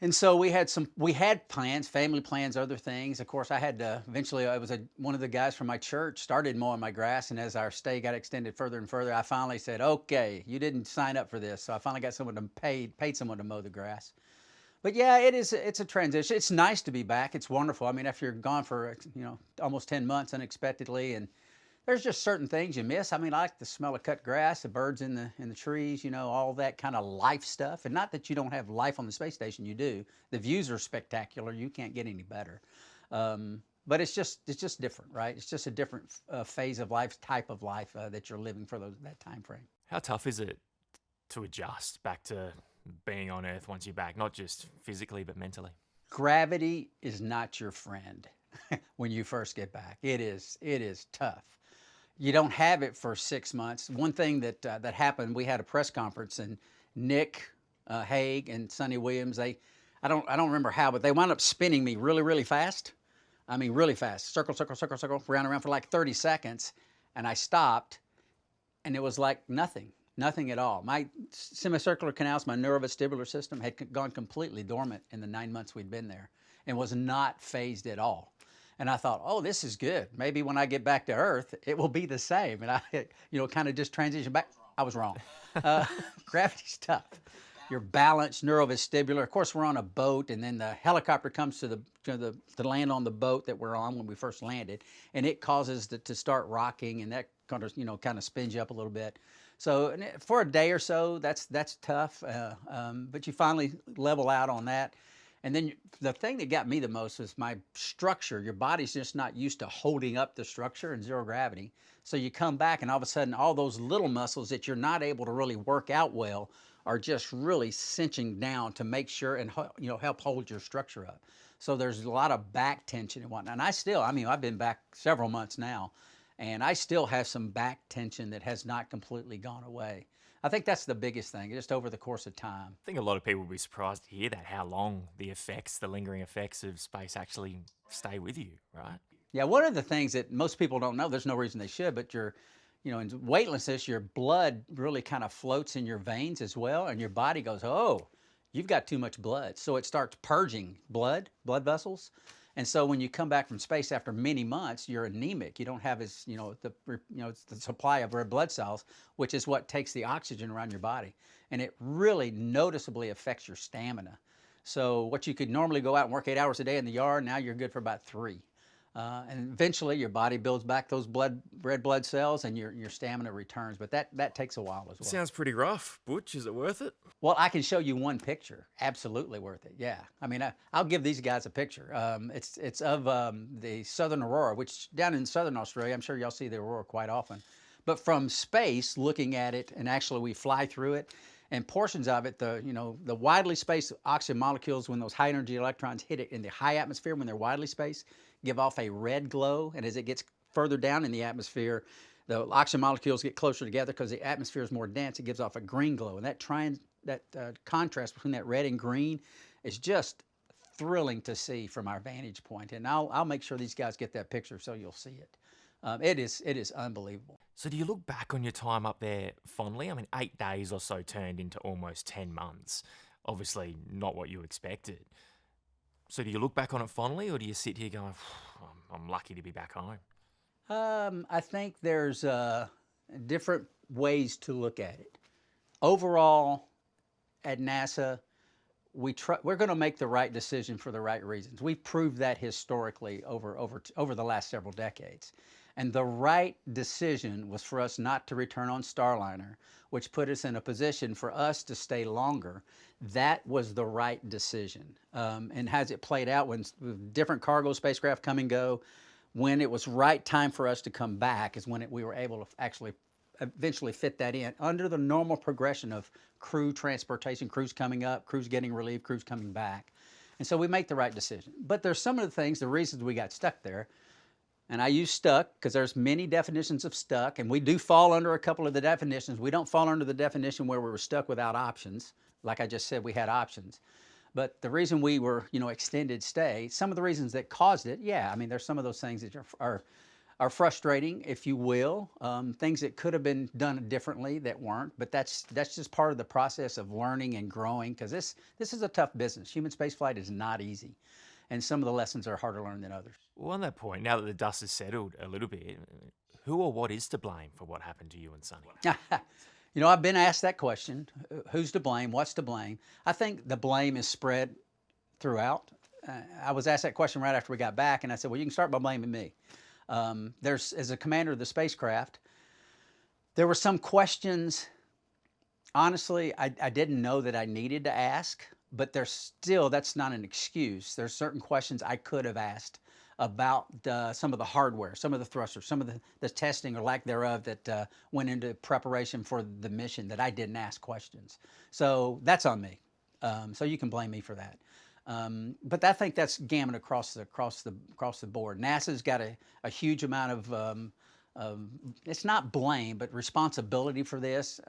And so we had plans, family plans, other things. Of course, I had to, eventually I was one of the guys from my church started mowing my grass. And as our stay got extended further and further, I finally said, okay, you didn't sign up for this. So I finally got someone to paid someone to mow the grass. But yeah, it's a transition. It's nice to be back. It's wonderful. I mean, after you're gone for, almost 10 months unexpectedly, and there's just certain things you miss. I mean, I like the smell of cut grass, the birds in the trees, all that kind of life stuff. And not that you don't have life on the space station, you do. The views are spectacular. You can't get any better. But it's just different, right? It's just a different phase of life, type of life that you're living for that time frame. How tough is it to adjust back to being on Earth once you're back, not just physically, but mentally? Gravity is not your friend when you first get back. It is tough. You don't have it for 6 months. One thing that happened, we had a press conference, and Nick Hague and Sonny Williams, I don't remember how, but they wound up spinning me really, really fast. I mean, really fast. Circle, circle, circle, circle, round and round for like 30 seconds. And I stopped, and it was like nothing at all. My semicircular canals, my neurovestibular system had gone completely dormant in the 9 months we'd been there and was not phased at all. And I thought, oh, this is good. Maybe when I get back to Earth, it will be the same. And I, kind of just transitioned back. I was wrong. Gravity's tough. Your balance, neurovestibular. Of course, we're on a boat, and then the helicopter comes to land on the boat that we're on when we first landed, and it causes it to start rocking, and that kind of spins you up a little bit. So for a day or so, that's tough. But you finally level out on that. And then the thing that got me the most was my structure. Your body's just not used to holding up the structure in zero gravity. So you come back, and all of a sudden, all those little muscles that you're not able to really work out well are just really cinching down to make sure and help hold your structure up. So there's a lot of back tension and whatnot. And I've been back several months now, and I still have some back tension that has not completely gone away. I think that's the biggest thing, just over the course of time. I think a lot of people would be surprised to hear that, how long the lingering effects of space actually stay with you, right? Yeah, one of the things that most people don't know, there's no reason they should, but in weightlessness, your blood really kind of floats in your veins as well, and your body goes, oh, you've got too much blood. So it starts purging blood vessels. And so when you come back from space after many months, you're anemic. You don't have it's the supply of red blood cells, which is what takes the oxygen around your body. And it really noticeably affects your stamina. So what you could normally go out and work 8 hours a day in the yard, now you're good for about 3. And eventually your body builds back those red blood cells, and your stamina returns. But that takes a while as well. Sounds pretty rough. Butch, is it worth it? Well, I can show you one picture. Absolutely worth it. Yeah. I mean, I'll give these guys a picture. It's of the Southern Aurora, which down in Southern Australia, I'm sure y'all see the Aurora quite often. But from space, looking at it, and actually we fly through it, and portions of it, the widely spaced oxygen molecules, when those high energy electrons hit it in the high atmosphere, when they're widely spaced, give off a red glow. And as it gets further down in the atmosphere, the oxygen molecules get closer together because the atmosphere is more dense. It gives off a green glow. And that contrast between that red and green is just thrilling to see from our vantage point. And I'll make sure these guys get that picture so you'll see it. It is unbelievable. So do you look back on your time up there fondly? I mean, 8 days or so turned into almost 10 months. Obviously not what you expected. So do you look back on it fondly, or do you sit here going, I'm lucky to be back home? I think there's different ways to look at it. Overall, at NASA, we're going to make the right decision for the right reasons. We've proved that historically over the last several decades. And the right decision was for us not to return on Starliner, which put us in a position for us to stay longer. That was the right decision. And has it played out when different cargo spacecraft come and go, when it was right time for us to come back is when we were able to actually eventually fit that in under the normal progression of crew transportation, crews coming up, crews getting relieved, crews coming back. And so we make the right decision. But there's some of the things, the reasons we got stuck there. And I use stuck because there's many definitions of stuck, and we do fall under a couple of the definitions. We don't fall under the definition where we were stuck without options. Like I just said, we had options. But the reason we were, extended stay, some of the reasons that caused it, yeah, I mean, there's some of those things that are are frustrating, if you will. Things that could have been done differently that weren't, but that's just part of the process of learning and growing, because this is a tough business. Human spaceflight is not easy, and some of the lessons are harder to learn than others. Well, on that point, now that the dust has settled a little bit, who or what is to blame for what happened to you and Sunny? You know, I've been asked that question. Who's to blame? What's to blame? I think the blame is spread throughout. I was asked that question right after we got back, and I said, well, you can start by blaming me. As a commander of the spacecraft, there were some questions, honestly, I didn't know that I needed to ask, but that's not an excuse. There's certain questions I could have asked about some of the hardware, some of the thrusters, some of the testing or lack thereof that went into preparation for the mission that I didn't ask questions. So that's on me. So you can blame me for that. But I think that's gamut across the board. NASA's got a huge amount of it's not blame, but responsibility for this.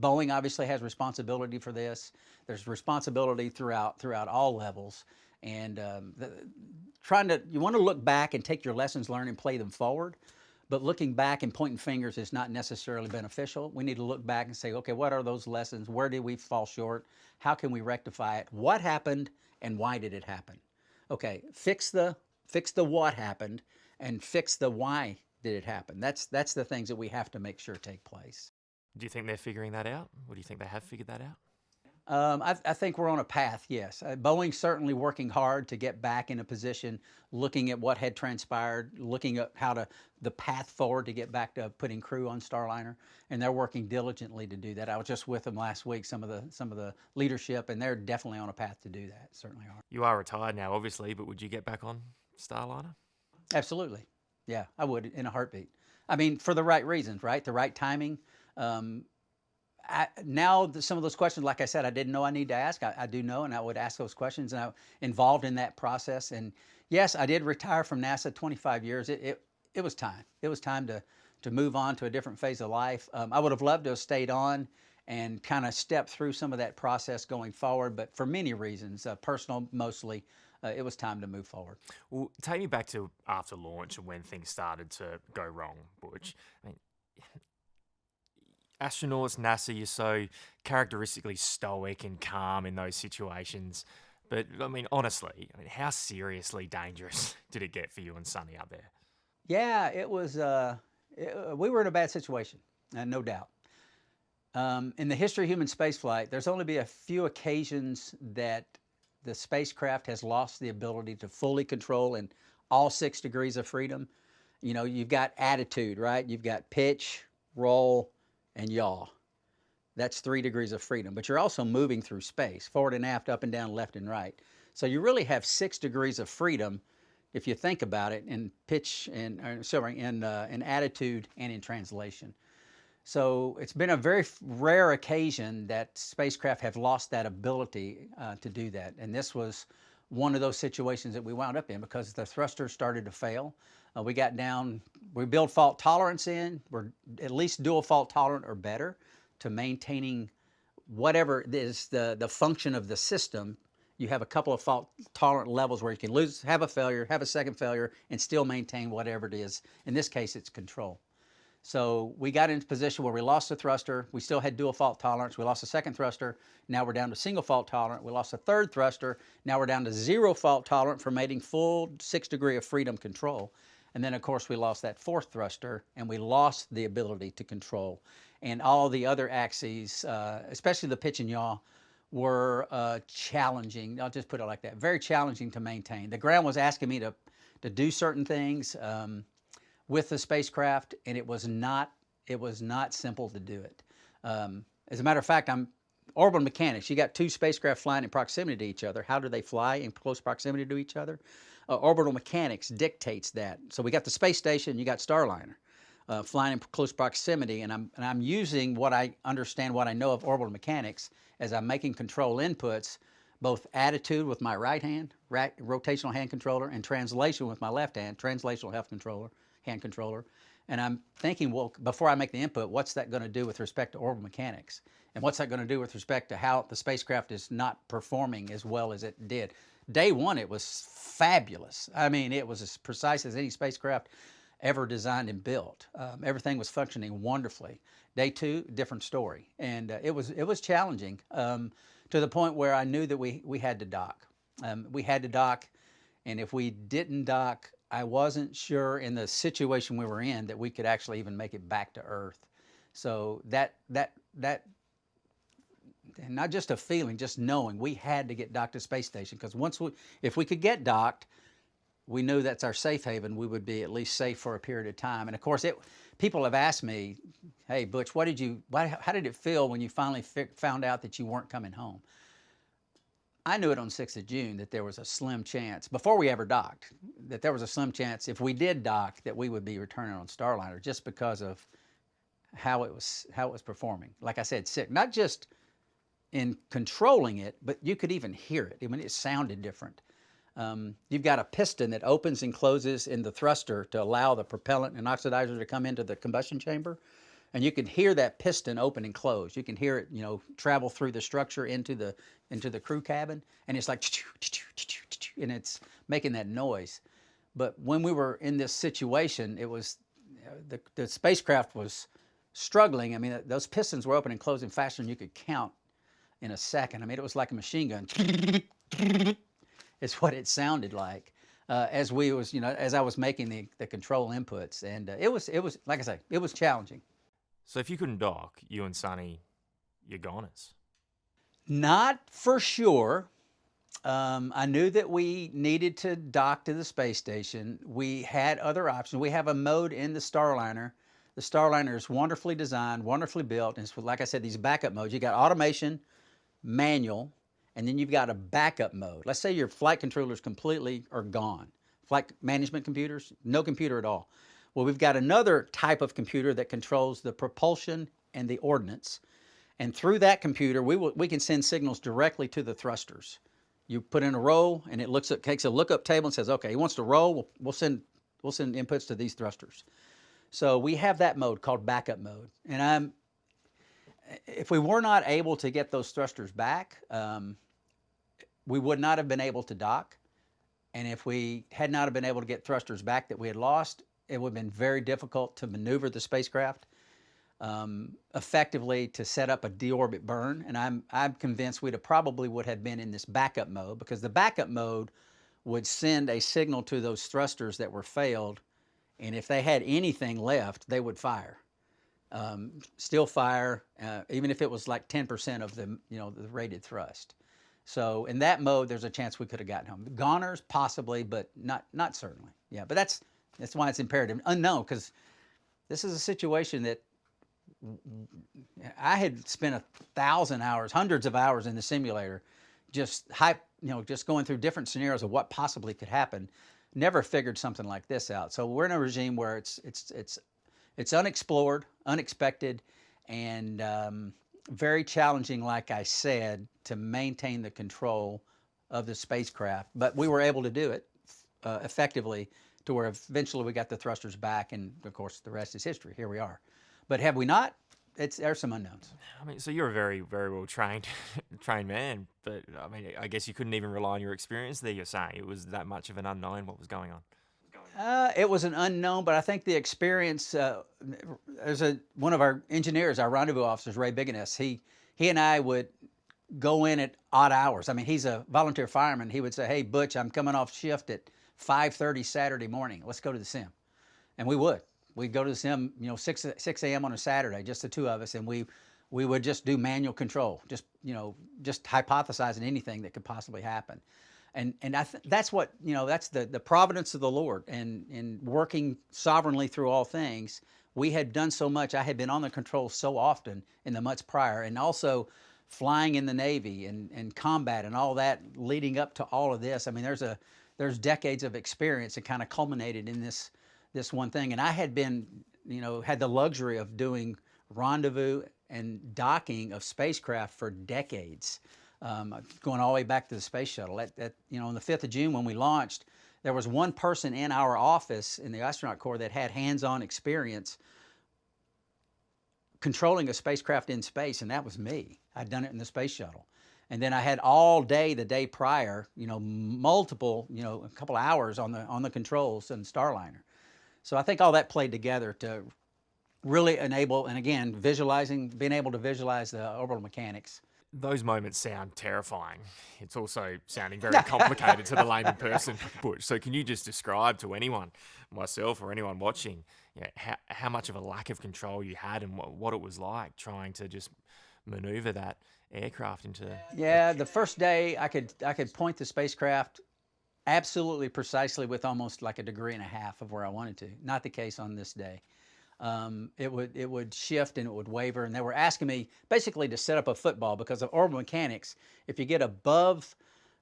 Boeing obviously has responsibility for this. There's responsibility throughout all levels, and you want to look back and take your lessons learned and play them forward. But looking back and pointing fingers is not necessarily beneficial. We need to look back and say, okay, what are those lessons? Where did we fall short? How can we rectify it? What happened and why did it happen? Okay, fix the what happened and fix the why did it happen. That's the things that we have to make sure take place. Do you think they're figuring that out? Or do you think they have figured that out? I think we're on a path, yes. Boeing's certainly working hard to get back in a position, looking at what had transpired, looking at the path forward to get back to putting crew on Starliner, and they're working diligently to do that. I was just with them last week, some of the leadership, and they're definitely on a path to do that, certainly are. You are retired now, obviously, but would you get back on Starliner? Absolutely. Yeah, I would in a heartbeat. I mean, for the right reasons, right? The right timing. Some of those questions, like I said, I didn't know I need to ask. I do know, and I would ask those questions, and I'm involved in that process. And yes, I did retire from NASA 25 years. It was time. It was time to move on to a different phase of life. I would have loved to have stayed on and kind of stepped through some of that process going forward, but for many reasons, personal mostly, it was time to move forward. Well, take me back to after launch and when things started to go wrong, Butch. I mean, astronauts, NASA, you're so characteristically stoic and calm in those situations. But, I mean, honestly, how seriously dangerous did it get for you and Sunny up there? Yeah, it was, we were in a bad situation, no doubt. In the history of human spaceflight, there's only been a few occasions that the spacecraft has lost the ability to fully control in all 6 degrees of freedom. You know, you've got attitude, right? You've got pitch, roll, and yaw. That's 3 degrees of freedom. But you're also moving through space, forward and aft, up and down, left and right. So you really have 6 degrees of freedom if you think about it in pitch and in attitude and in translation. So it's been a very rare occasion that spacecraft have lost that ability to do that. And this was one of those situations that we wound up in because the thrusters started to fail. We build fault tolerance in. We're at least dual fault tolerant or better to maintaining whatever is the function of the system. You have a couple of fault tolerant levels where you can have a failure, have a second failure, and still maintain whatever it is. In this case, it's control. So we got into a position where we lost the thruster. We still had dual fault tolerance. We lost a second thruster. Now we're down to single fault tolerant. We lost a third thruster. Now we're down to 0 fault tolerant for maintaining full 6 degree of freedom control. And then, of course, we lost that fourth thruster, and we lost the ability to control. And all the other axes, especially the pitch and yaw, were challenging. I'll just put it like that. Very challenging to maintain. The ground was asking me to do certain things with the spacecraft, and it was not simple to do it. As a matter of fact, I'm orbital mechanics. You got 2 spacecraft flying in proximity to each other. How do they fly in close proximity to each other? Orbital mechanics dictates that. So we got the space station, you got Starliner flying in close proximity, and I'm using what I understand, what I know of orbital mechanics as I'm making control inputs, both attitude with my right hand, rotational hand controller, and translation with my left hand, translational hand controller. And I'm thinking, well, before I make the input, what's that going to do with respect to orbital mechanics? And what's that going to do with respect to how the spacecraft is not performing as well as it did? Day one, it was fabulous. I mean, it was as precise as any spacecraft ever designed and built. Everything was functioning wonderfully. Day 2, different story, and it was challenging to the point where I knew that we had to dock. We had to dock, and if we didn't dock, I wasn't sure in the situation we were in that we could actually even make it back to Earth. So that not just a feeling, just knowing we had to get docked to space station, because if we could get docked, we knew that's our safe haven. We would be at least safe for a period of time. And of course, people have asked me, "Hey, Butch, how did it feel when you finally found out that you weren't coming home?" I knew it on 6th of June that there was a slim chance, before we ever docked, that there was a slim chance if we did dock that we would be returning on Starliner, just because of how it was performing. Like I said, sick, not just in controlling it, but you could even hear it. I mean, it sounded different. You've got a piston that opens and closes in the thruster to allow the propellant and oxidizer to come into the combustion chamber. And you can hear that piston open and close. You can hear it, travel through the structure into the crew cabin. And it's like, and it's making that noise. But when we were in this situation, it was, the spacecraft was struggling. I mean, those pistons were open and closing faster than you could count in a second. I mean, it was like a machine gun. It's what it sounded like as I was making the control inputs, and it was like I say, it was challenging. So if you couldn't dock, you and Sunny, you're goners. Not for sure. I knew that we needed to dock to the space station. We had other options. We have a mode in the Starliner. The Starliner is wonderfully designed, wonderfully built, and it's, like I said, these backup modes. You got automation, manual, and then you've got a backup mode. Let's say your flight controllers completely are gone. Flight management computers, no computer at all. Well, we've got another type of computer that controls the propulsion and the ordnance. And through that computer, we can send signals directly to the thrusters. You put in a roll, and it takes a lookup table and says, okay, he wants to roll. We'll send inputs to these thrusters. So we have that mode called backup mode. And if we were not able to get those thrusters back, we would not have been able to dock. And if we had not have been able to get thrusters back that we had lost, it would have been very difficult to maneuver the spacecraft effectively to set up a deorbit burn. And I'm convinced would have been in this backup mode, because the backup mode would send a signal to those thrusters that were failed. And if they had anything left, they would fire. Still fire, even if it was like 10% of the rated thrust. So in that mode, there's a chance we could have gotten home. Goners, possibly, but not certainly. Yeah, but that's why it's imperative. Unknown, because this is a situation that I had spent 1,000 hours, hundreds of hours in the simulator, just going through different scenarios of what possibly could happen. Never figured something like this out. So we're in a regime where it's unexplored, unexpected, and very challenging, like I said, to maintain the control of the spacecraft. But we were able to do it effectively, to where eventually we got the thrusters back, and of course the rest is history. Here we are. But have we not? There's some unknowns. I mean, so you're a very, very well trained man, but I mean, I guess you couldn't even rely on your experience there. You're saying it was that much of an unknown what was going on. It was an unknown, but I think the experience. There's one of our engineers, our rendezvous officers, Ray Biggins. He and I would go in at odd hours. I mean, he's a volunteer fireman. He would say, "Hey, Butch, I'm coming off shift at 5:30 Saturday morning. Let's go to the sim," and we would. We'd go to the sim, 6 a.m. on a Saturday, just the two of us, and we would just do manual control, just hypothesizing anything that could possibly happen. And that's what, that's the providence of the Lord, and working sovereignly through all things. We had done so much. I had been on the control so often in the months prior, and also flying in the Navy and combat and all that leading up to all of this. I mean, there's decades of experience that kind of culminated in this one thing. And I had been, had the luxury of doing rendezvous and docking of spacecraft for decades, going all the way back to the space shuttle. On the 5th of June when we launched, there was one person in our office in the astronaut corps that had hands-on experience controlling a spacecraft in space, and that was me. I'd done it in the space shuttle. And then I had all day the day prior, multiple, a couple of hours on the controls in Starliner. So I think all that played together to really enable, and again, being able to visualize the orbital mechanics. Those moments sound terrifying. It's also sounding very complicated to the layman person, Butch. So can you just describe to anyone, myself or anyone watching, how much of a lack of control you had and what it was like trying to just maneuver that aircraft into... Yeah, the first day I could point the spacecraft absolutely precisely with almost like 1.5 degrees of where I wanted to. Not the case on this day. It would shift and it would waver, and they were asking me basically to set up a football because of orbital mechanics. If you get above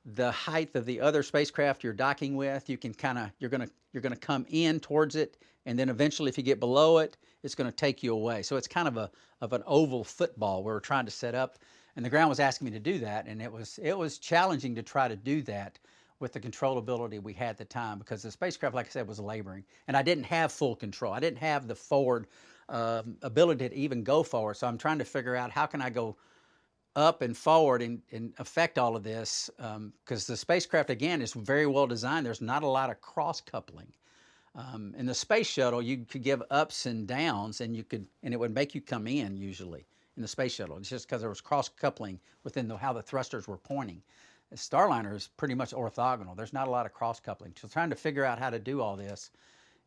the height of the other spacecraft you're docking with, you can you're gonna come in towards it, and then eventually, if you get below it, it's going to take you away. So it's kind of an oval football we were trying to set up, and the ground was asking me to do that, and it was challenging to try to do that with the controllability we had at the time, because the spacecraft, like I said, was laboring, and I didn't have full control. I didn't have the forward ability to even go forward. So I'm trying to figure out how can I go up and forward and affect all of this, because the spacecraft, again, is very well designed. There's not a lot of cross coupling. In the space shuttle, you could give ups and downs, and it would make you come in usually in the space shuttle. It's just because there was cross coupling within how the thrusters were pointing. The Starliner is pretty much orthogonal. There's not a lot of cross coupling. So trying to figure out how to do all this,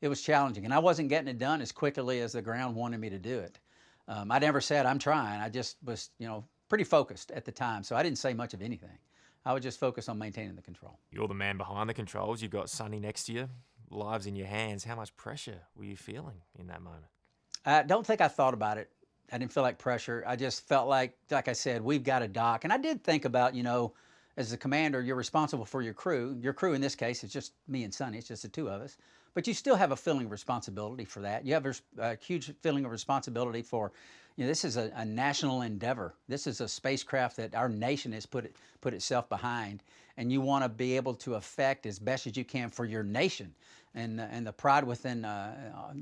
it was challenging, and I wasn't getting it done as quickly as the ground wanted me to do it. I never said I'm trying. I just was, pretty focused at the time, so I didn't say much of anything. I would just focus on maintaining the control. You're the man behind the controls. You've got Suni next to you, lives in your hands. How much pressure were you feeling in that moment? I don't think I thought about it. I didn't feel like pressure. I just felt like I said, we've got a dock. And I did think about, as a commander, you're responsible for your crew. Your crew in this case is just me and Suni. It's just the two of us. But you still have a feeling of responsibility for that. You have a huge feeling of responsibility for, this is a national endeavor. This is a spacecraft that our nation has put itself behind, and you want to be able to affect as best as you can for your nation, and the pride within, how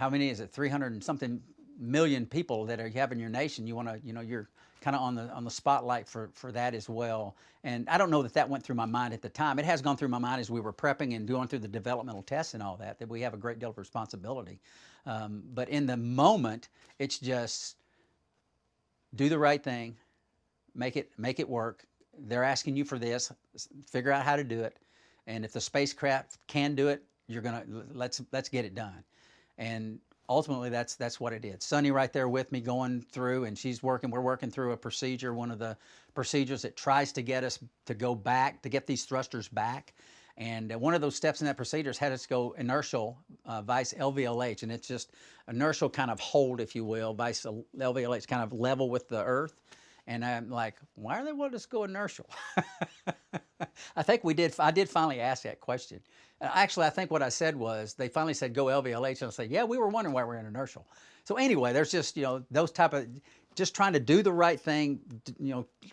many is it? 300 and something million people that you have in your nation. You want to, you're kind of on the spotlight for that as well. And I don't know that went through my mind at the time. It has gone through my mind as we were prepping and going through the developmental tests and all that we have a great deal of responsibility. But in the moment, it's just do the right thing, make it work. They're asking you for this, figure out how to do it. And if the spacecraft can do it, let's get it done. And ultimately, that's what it did. Suni right there with me going through, and we're working through a procedure, one of the procedures that tries to get us to go back, to get these thrusters back. And one of those steps in that procedure has had us go inertial vice LVLH, and it's just inertial kind of hold, if you will, vice LVLH, kind of level with the Earth. And I'm like, why are they wanting us to go inertial? I did finally ask that question. Actually, I think what I said was, they finally said, go LVLH, and I said, yeah, we were wondering why we're in inertial. So anyway, there's just, those type of, just trying to do the right thing,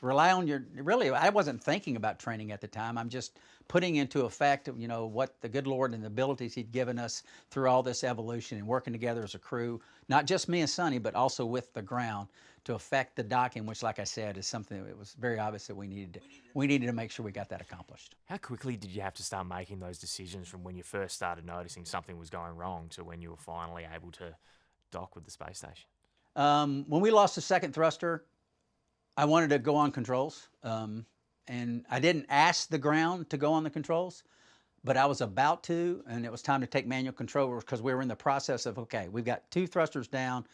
rely on really, I wasn't thinking about training at the time. I'm just putting into effect, what the good Lord and the abilities He'd given us through all this evolution and working together as a crew, not just me and Suni, but also with the ground to affect the docking, which, like I said, is something that it was very obvious that we needed to make sure we got that accomplished. How quickly did you have to start making those decisions from when you first started noticing something was going wrong to when you were finally able to dock with the space station? When we lost the second thruster, I wanted to go on controls, and I didn't ask the ground to go on the controls, but I was about to, and it was time to take manual control because we were in the process of, okay, we've got 2 thrusters down.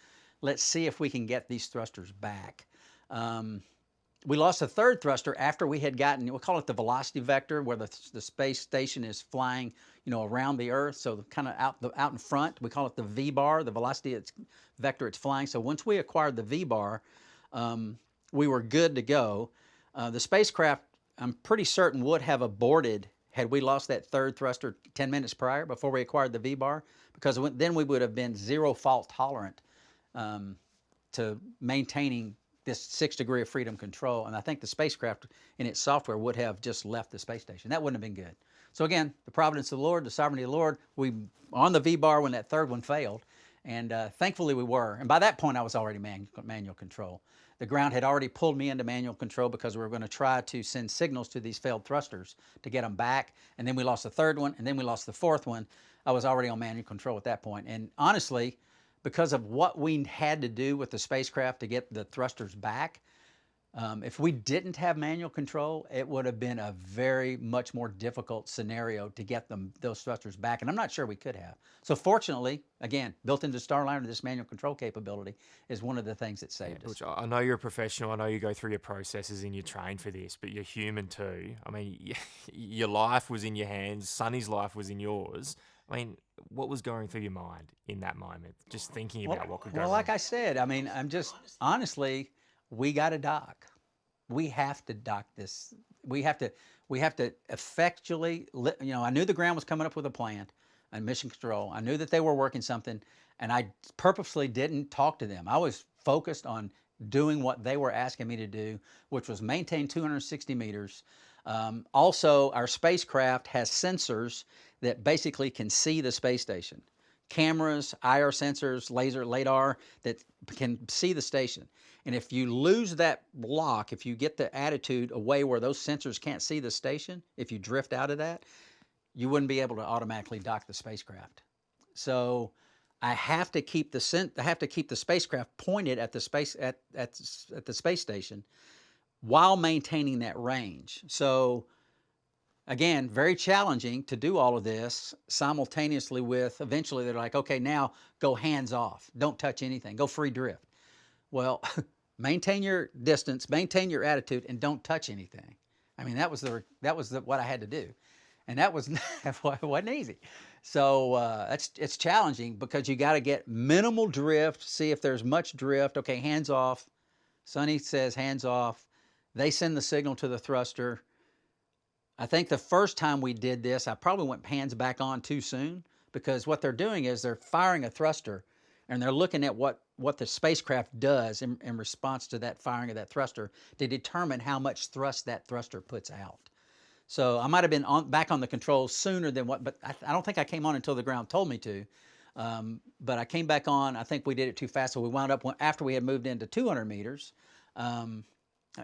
Let's see if we can get these thrusters back. We lost a third thruster after we had gotten, we'll call it the velocity vector, where the space station is flying, around the Earth. So kind of out in front, we call it the V-bar, the velocity vector it's flying. So once we acquired the V-bar, we were good to go. The spacecraft, I'm pretty certain, would have aborted had we lost that third thruster 10 minutes prior, before we acquired the V-bar, because then we would have been zero fault tolerant to maintaining this 6 degree of freedom control. And I think the spacecraft in its software would have just left the space station. That wouldn't have been good. So again, the providence of the Lord, the sovereignty of the Lord, we were on the V-bar when that third one failed. And thankfully we were. And by that point, I was already manual control. The ground had already pulled me into manual control because we were going to try to send signals to these failed thrusters to get them back. And then we lost the third one, and then we lost the fourth one. I was already on manual control at that point. And honestly, because of what we had to do with the spacecraft to get the thrusters back, if we didn't have manual control, it would have been a very much more difficult scenario to get those thrusters back, and I'm not sure we could have. So fortunately, again, built into Starliner, this manual control capability is one of the things that saved us. Which I know you're a professional, I know you go through your processes and you train for this, but you're human too. I mean, your life was in your hands, Sonny's life was in yours. I mean, what was going through your mind in that moment, just thinking about what could go wrong? Well, like I said, I mean, I'm just, honestly, we got to dock. We have to dock this. We have to effectually, I knew the ground was coming up with a plan and mission control. I knew that they were working something, and I purposely didn't talk to them. I was focused on doing what they were asking me to do, which was maintain 260 meters. Also, our spacecraft has sensors that basically can see the space station. Cameras, IR sensors, laser, LiDAR that can see the station. And if you lose that block, if you get the attitude away where those sensors can't see the station, if you drift out of that, you wouldn't be able to automatically dock the spacecraft. So I have to keep the spacecraft pointed at the space station while maintaining that range. So again, very challenging to do all of this simultaneously with, eventually they're like, okay, now go hands off. Don't touch anything. Go free drift. Well, maintain your distance, maintain your attitude, and don't touch anything. I mean, that was what I had to do. And that wasn't easy. So it's challenging because you got to get minimal drift, see if there's much drift. Okay, hands off. Suni says hands off. They send the signal to the thruster. I think the first time we did this, I probably went hands back on too soon, because what they're doing is they're firing a thruster and they're looking at what the spacecraft does in response to that firing of that thruster to determine how much thrust that thruster puts out. So I might have been back on the controls sooner than but I don't think I came on until the ground told me to. But I came back on. I think we did it too fast, so we wound up, after we had moved into 200 meters, and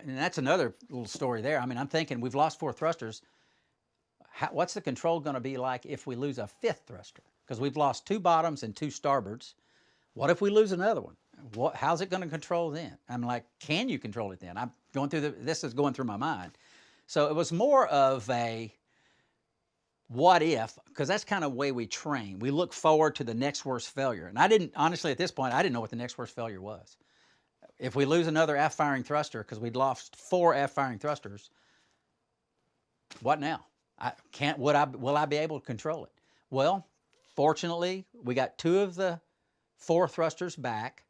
that's another little story there. I mean, I'm thinking we've lost 4 thrusters. What's the control going to be like if we lose a 5th thruster? Because we've lost 2 bottoms and 2 starboards. What if we lose another one? How's it going to control then? I'm like, can you control it then? I'm going through this is going through my mind. So it was more of a what if, because that's kind of the way we train. We look forward to the next worst failure. And honestly, at this point, I didn't know what the next worst failure was. If we lose another aft-firing thruster, because we'd lost 4 aft-firing thrusters, what now? Will I be able to control it? Well, fortunately, we got 2 of the 4 thrusters back.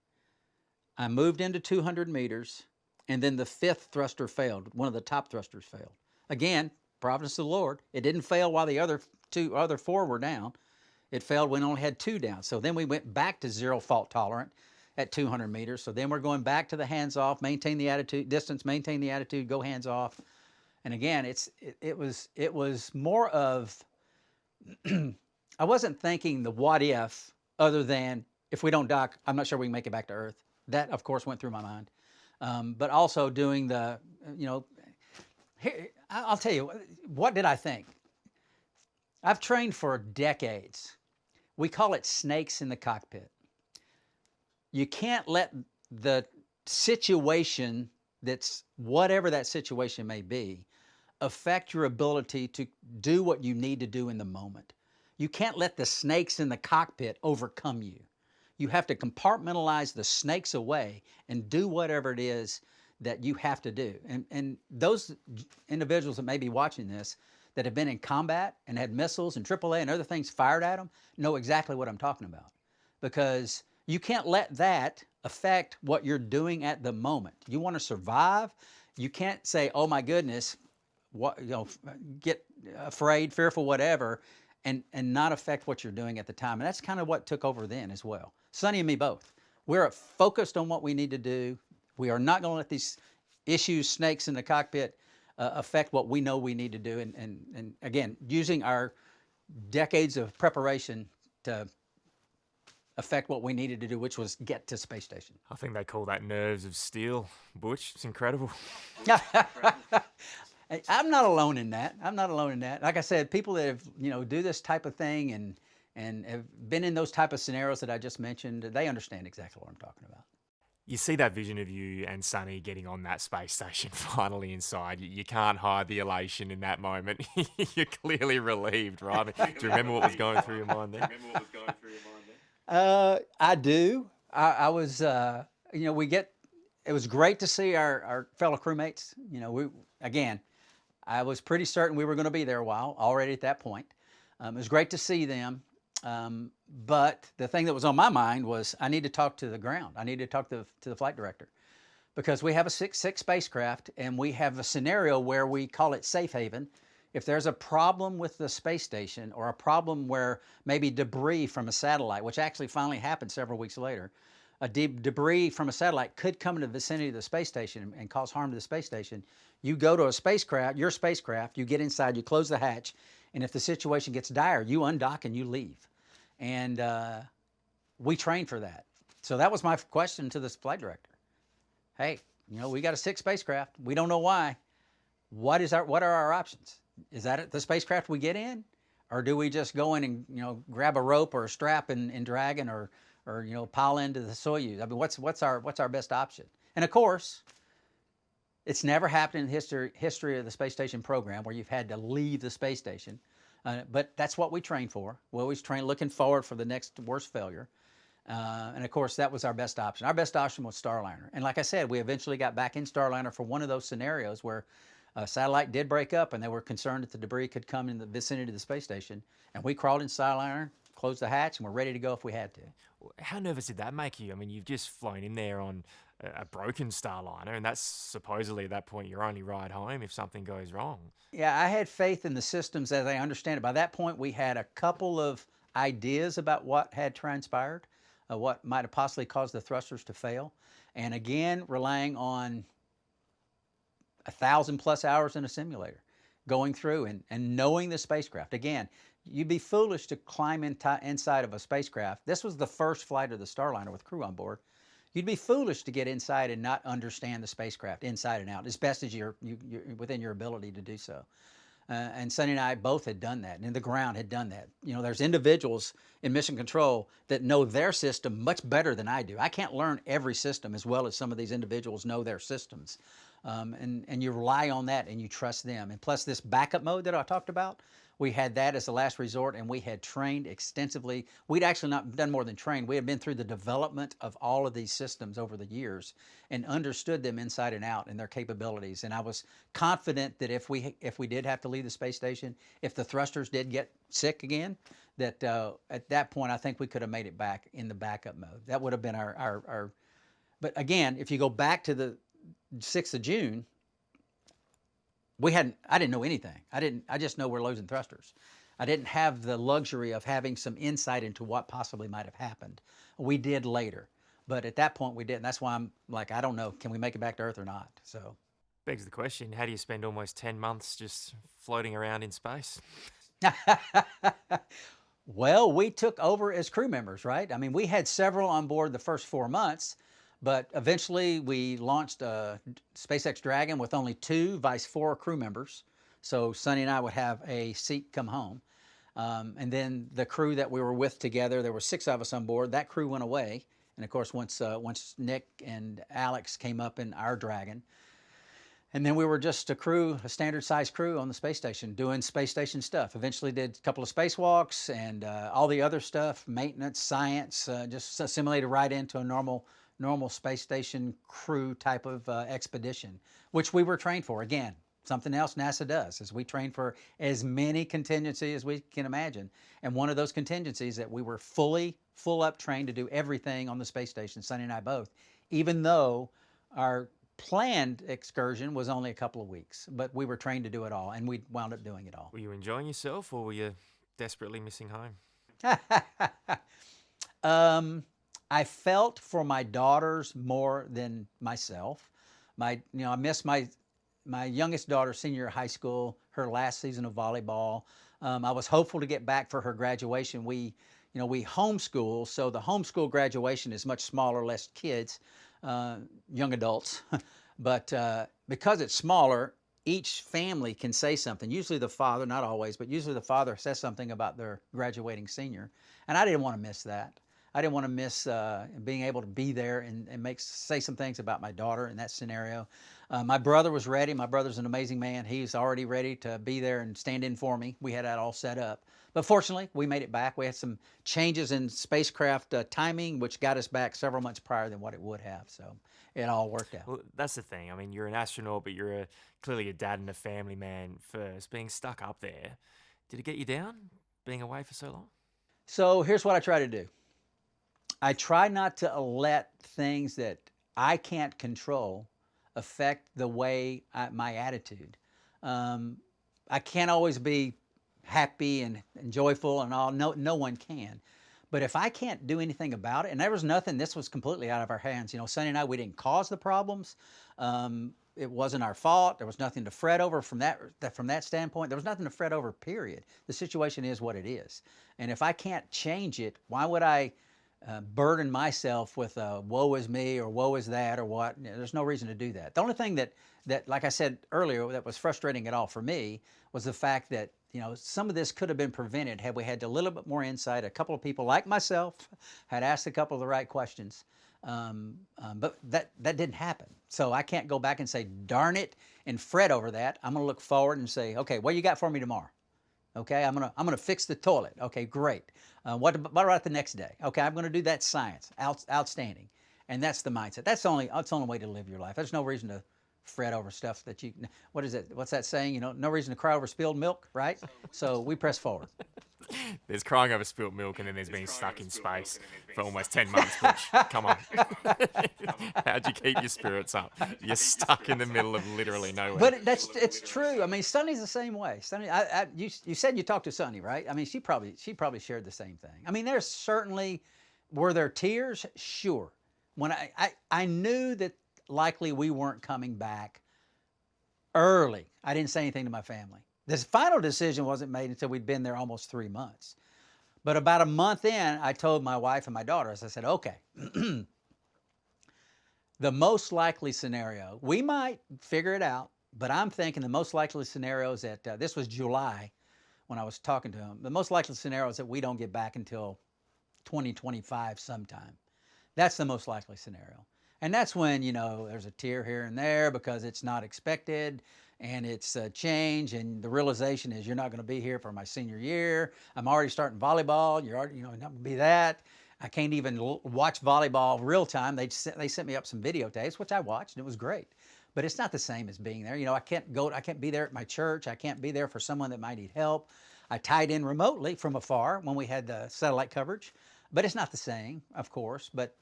I moved into 200 meters, and then the 5th thruster failed. One of the top thrusters failed. Again, providence of the Lord. It didn't fail while the other 4 were down. It failed when we only had 2 down. So then we went back to 0 fault tolerant at 200 meters. So then we're going back to the hands off, maintain the attitude, distance, maintain the attitude, go hands off. And again, it was more of, I wasn't thinking the what if, other than if we don't dock, I'm not sure we can make it back to Earth. That, of course, went through my mind. But also doing the, here, I'll tell you, what did I think? I've trained for decades. We call it snakes in the cockpit. You can't let the situation, that's whatever that situation may be, affect your ability to do what you need to do in the moment. You can't let the snakes in the cockpit overcome you. You have to compartmentalize the snakes away and do whatever it is that you have to do. And those individuals that may be watching this that have been in combat and had missiles and AAA and other things fired at them know exactly what I'm talking about. Because you can't let that affect what you're doing at the moment. You want to survive. You can't say, oh my goodness, get afraid, fearful, whatever, and not affect what you're doing at the time. And that's kind of what took over then as well. Suni and me both. We're focused on what we need to do. We are not going to let these issues, snakes in the cockpit, affect what we know we need to do. And again, using our decades of preparation to affect what we needed to do, which was get to space station. I think they call that nerves of steel, Butch. It's incredible. I'm not alone in that. Like I said, people that have, do this type of thing and have been in those type of scenarios that I just mentioned, they understand exactly what I'm talking about. You see that vision of you and Sunny getting on that space station finally inside. You can't hide the elation in that moment. You're clearly relieved, right? Do you remember what was going through your mind then? I do. I was, it was great to see our fellow crewmates. Again, I was pretty certain we were going to be there a while already at that point. It was great to see them. But the thing that was on my mind was I need to talk to the ground. I need to talk to the flight director, because we have a six spacecraft, and we have a scenario where we call it safe haven. If there's a problem with the space station, or a problem where maybe debris from a satellite, which actually finally happened several weeks later, debris from a satellite could come into the vicinity of the space station and cause harm to the space station. You go to your spacecraft, you get inside, you close the hatch, and if the situation gets dire, you undock and you leave. And we train for that. So that was my question to the flight director. Hey, we got a 6 spacecraft. We don't know why. What are our options? Is that the spacecraft we get in? Or do we just go in and grab a rope or a strap and Dragon or pile into the Soyuz? I mean, what's our best option? And of course, it's never happened in the history of the space station program where you've had to leave the space station. But that's what we train for. We always train looking forward for the next worst failure. And of course, that was our best option. Our best option was Starliner. And like I said, we eventually got back in Starliner for one of those scenarios where a satellite did break up and they were concerned that the debris could come in the vicinity of the space station. And we crawled in Starliner, closed the hatch, and we're ready to go if we had to. How nervous did that make you? I mean, you've just flown in there on a broken Starliner, and that's supposedly at that point your only ride home if something goes wrong. Yeah, I had faith in the systems as I understand it. By that point, we had a couple of ideas about what had transpired, what might have possibly caused the thrusters to fail. And again, relying on 1,000+ hours in a simulator, going through and knowing the spacecraft. Again, you'd be foolish to climb inside of a spacecraft. This was the first flight of the Starliner with crew on board. You'd be foolish to get inside and not understand the spacecraft inside and out, as best as you're within your ability to do so. And Sunny and I both had done that, and the ground had done that. There's individuals in mission control that know their system much better than I do. I can't learn every system as well as some of these individuals know their systems. And you rely on that and you trust them. And plus this backup mode that I talked about, we had that as a last resort, and we had trained extensively. We'd actually not done more than train. We had been through the development of all of these systems over the years and understood them inside and out and their capabilities. And I was confident that if we did have to leave the space station, if the thrusters did get sick again, that at that point I think we could have made it back in the backup mode. That would have been our But again, if you go back to the 6th of June, I didn't know anything. I just know we're losing thrusters. I didn't have the luxury of having some insight into what possibly might have happened. We did later, but at that point we didn't. That's why I'm like, I don't know, can we make it back to Earth or not? So Begs the question, how do you spend almost 10 months just floating around in space? Well, we took over as crew members, right? I mean, we had several on board the first 4 months, but eventually we launched a SpaceX Dragon with only 2 vice 4 crew members. So Sunny and I would have a seat come home. And then the crew that we were with together, there were 6 of us on board. That crew went away. And of course, once Nick and Alex came up in our Dragon, and then we were just a standard sized crew on the space station doing space station stuff. Eventually did a couple of spacewalks and all the other stuff, maintenance, science, just assimilated right into a normal space station crew type of expedition, which we were trained for. Again, something else NASA does is we train for as many contingencies as we can imagine. And one of those contingencies that we were full up trained to do everything on the space station, Sunny and I both, even though our planned excursion was only a couple of weeks, but we were trained to do it all, and we wound up doing it all. Were you enjoying yourself, or were you desperately missing home? I felt for my daughters more than myself. I missed my youngest daughter, senior year of high school, her last season of volleyball. I was hopeful to get back for her graduation. We homeschool, so the homeschool graduation is much smaller, less kids, young adults. But because it's smaller, each family can say something. Usually the father, not always, but usually the father says something about their graduating senior. And I didn't want to miss that. I didn't want to miss being able to be there and say some things about my daughter in that scenario. My brother was ready. My brother's an amazing man. He's already ready to be there and stand in for me. We had that all set up. But fortunately, we made it back. We had some changes in spacecraft timing, which got us back several months prior than what it would have. So it all worked out. Well, that's the thing. I mean, you're an astronaut, but you're clearly a dad and a family man first. Being stuck up there, did it get you down, being away for so long? So here's what I try to do. I try not to let things that I can't control affect the way my attitude. I can't always be happy and joyful and all. No one can. But if I can't do anything about it, and there was nothing, this was completely out of our hands. You know, Sunny and I, we didn't cause the problems. It wasn't our fault. There was nothing to fret over from that standpoint. There was nothing to fret over, period. The situation is what it is. And if I can't change it, why would I burden myself with woe is me or woe is that or what? There's no reason to do that. The only thing that like I said earlier, that was frustrating at all for me was the fact that, you know, some of this could have been prevented had we had a little bit more insight. A couple of people like myself had asked a couple of the right questions, but that didn't happen. So I can't go back and say, darn it, and fret over that. I'm going to look forward and say, okay, what you got for me tomorrow? Okay, I'm gonna fix the toilet. Okay, great. What about the next day? Okay, I'm gonna do that science. Outstanding. And that's the mindset. That's the only way to live your life. There's no reason to fret over stuff that you. What is it? What's that saying? You know, no reason to cry over spilled milk, right? So we press forward. There's crying over spilt milk, and then there's being stuck in space for almost 10 months, Butch. Come on. How'd you keep your spirits up? You're stuck in the middle of literally nowhere. But it's true. I mean, Sunny's the same way. Sunny, you said you talked to Sunny, right? I mean, she probably shared the same thing. I mean, there's certainly, were there tears? Sure. When I knew that likely we weren't coming back early, I didn't say anything to my family. This final decision wasn't made until we'd been there almost 3 months. But about a month in, I told my wife and my daughter, as I said, okay, the most likely scenario, we might figure it out, but I'm thinking the most likely scenario is that, this was July when I was talking to him, the most likely scenario is that we don't get back until 2025 sometime. That's the most likely scenario. And that's when, you know, there's a tear here and there because it's not expected and it's a change, and the realization is you're not going to be here for my senior year. I'm already starting volleyball. You're already, you know, not going to be that. I can't even watch volleyball real time. They sent me up some videotapes, which I watched, and it was great. But it's not the same as being there. You know, I can't be there at my church. I can't be there for someone that might need help. I tied in remotely from afar when we had the satellite coverage, but it's not the same, of course. But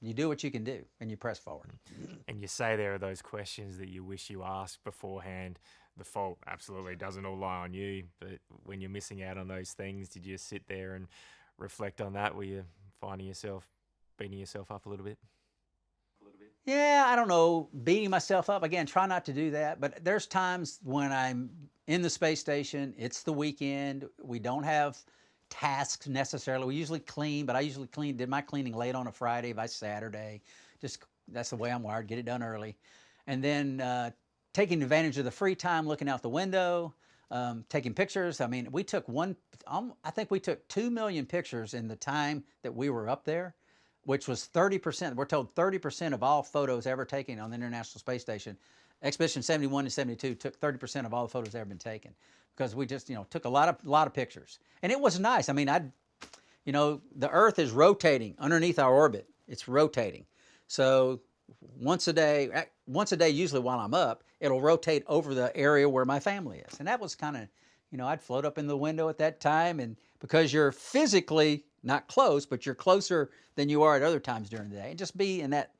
you do what you can do, and you press forward. And you say there are those questions that you wish you asked beforehand. The fault absolutely doesn't all lie on you, but when you're missing out on those things, did you sit there and reflect on that? Were you finding yourself beating yourself up a little bit? Yeah, I don't know, beating myself up. Again, try not to do that. But there's times when I'm in the space station, it's the weekend, we don't have tasks necessarily. We usually clean, but I usually did my cleaning late on a Friday by Saturday. Just, that's the way I'm wired, get it done early. And then taking advantage of the free time, looking out the window, taking pictures. I mean, we took I think we took 2 million pictures in the time that we were up there, which was 30%. We're told 30% of all photos ever taken on the International Space Station. Expedition 71 and 72 took 30% of all the photos ever been taken, because we just, you know, took a lot of pictures. And it was nice. I mean, you know, the Earth is rotating underneath our orbit. It's rotating. So once a day, usually while I'm up, it'll rotate over the area where my family is. And that was kind of, you know, I'd float up in the window at that time, and because you're physically not close, but you're closer than you are at other times during the day, and just be in that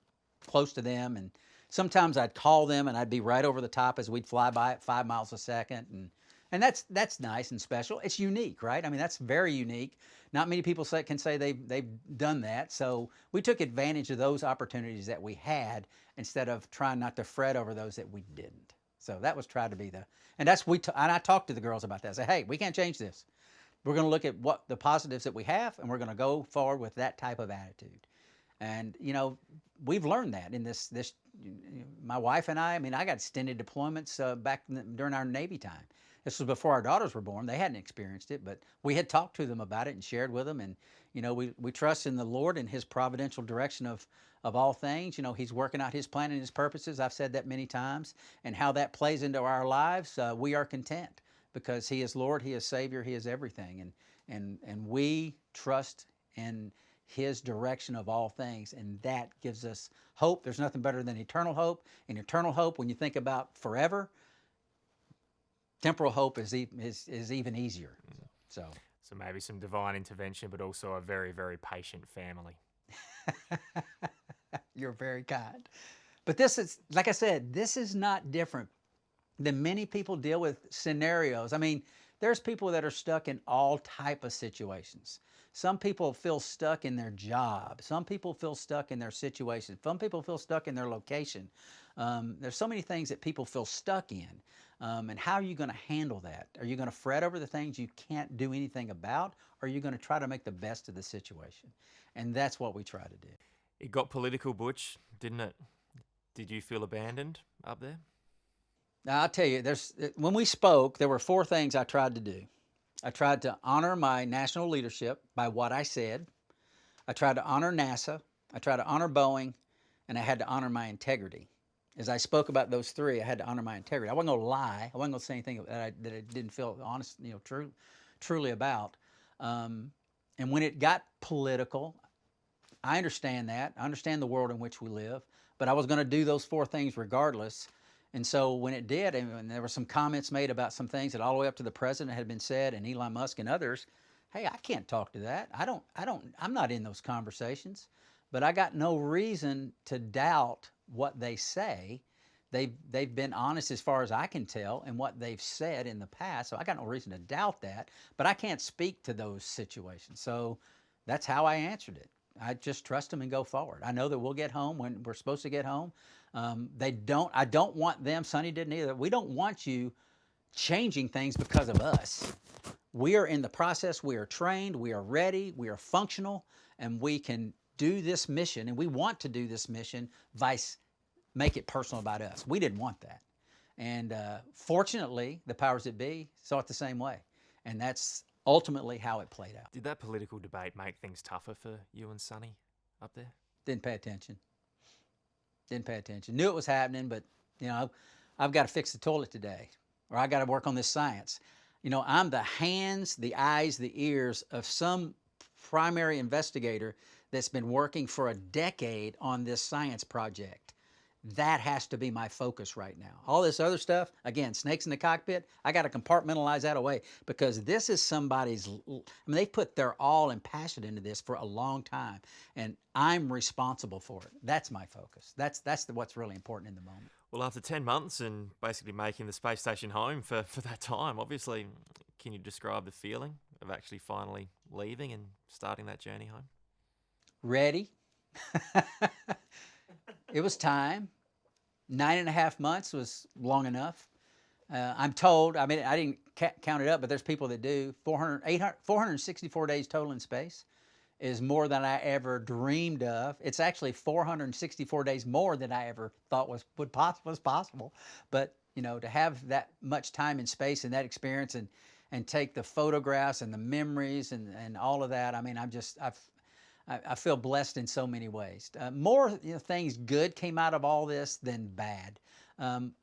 close to them. And sometimes I'd call them and I'd be right over the top as we'd fly by at 5 miles a second. And that's nice and special. It's unique, right? I mean, that's very unique. Not many people can say they've done that. So we took advantage of those opportunities that we had instead of trying not to fret over those that we didn't. So that was tried to be and I talked to the girls about that. I said, hey, we can't change this. We're going to look at what the positives that we have, and we're going to go forward with that type of attitude. And, you know, we've learned that in this my wife and I mean, I got extended deployments back during our Navy time. This was before our daughters were born. They hadn't experienced it, but we had talked to them about it and shared with them. And, we trust in the Lord and his providential direction of all things. He's working out his plan and his purposes. I've said that many times. And how that plays into our lives, we are content because he is Lord, he is Savior, he is everything. And we trust in his direction of all things, and that gives us hope. There's nothing better than eternal hope. And eternal hope, when you think about forever, temporal hope is even easier. So maybe some divine intervention, but also a very, very patient family. You're very kind. But this is, like I said, this is not different than many people deal with scenarios. I mean, there's people that are stuck in all type of situations. Some people feel stuck in their job. Some people feel stuck in their situation. Some people feel stuck in their location. There's so many things that people feel stuck in. And how are you going to handle that? Are you going to fret over the things you can't do anything about? Or are you going to try to make the best of the situation? And that's what we try to do. It got political, Butch, didn't it? Did you feel abandoned up there? Now, I'll tell you, when we spoke, there were 4 things I tried to do. I tried to honor my national leadership by what I said. I tried to honor NASA. I tried to honor Boeing. And I had to honor my integrity. As I spoke about those 3, I had to honor my integrity. I wasn't going to lie. I wasn't going to say anything that I didn't feel honest, truly about. And when it got political, I understand that. I understand the world in which we live. But I was going to do those 4 things regardless. And so when it did, and there were some comments made about some things that all the way up to the president had been said, and Elon Musk and others, hey, I can't talk to that. I'm not in those conversations. But I got no reason to doubt what they say. They've been honest as far as I can tell in what they've said in the past. So I got no reason to doubt that. But I can't speak to those situations. So that's how I answered it. I just trust them and go forward. I know that we'll get home when we're supposed to get home. I don't want them, Suni didn't either. We don't want you changing things because of us. We are in the process. We are trained. We are ready. We are functional. And we can do this mission. And we want to do this mission, make it personal about us. We didn't want that. And fortunately, the powers that be saw it the same way. And that's ultimately how it played out. Did that political debate make things tougher for you and Suni up there? Didn't pay attention. Knew it was happening, but, I've got to fix the toilet today, or I got to work on this science. I'm the hands, the eyes, the ears of some primary investigator that's been working for a decade on this science project. That has to be my focus right now. All this other stuff, again, snakes in the cockpit, I got to compartmentalize that away because this is they've put their all and passion into this for a long time, and I'm responsible for it. That's my focus. That's what's really important in the moment. Well, after 10 months and basically making the space station home for that time, obviously, can you describe the feeling of actually finally leaving and starting that journey home? Ready. It was time. 9.5 months was long enough. I'm told, I didn't count it up, but there's people that do. 464 days total in space is more than I ever dreamed of. It's actually 464 days more than I ever thought was possible. But, to have that much time in space and that experience and take the photographs and the memories and all of that, I feel blessed in so many ways. More things good came out of all this than bad.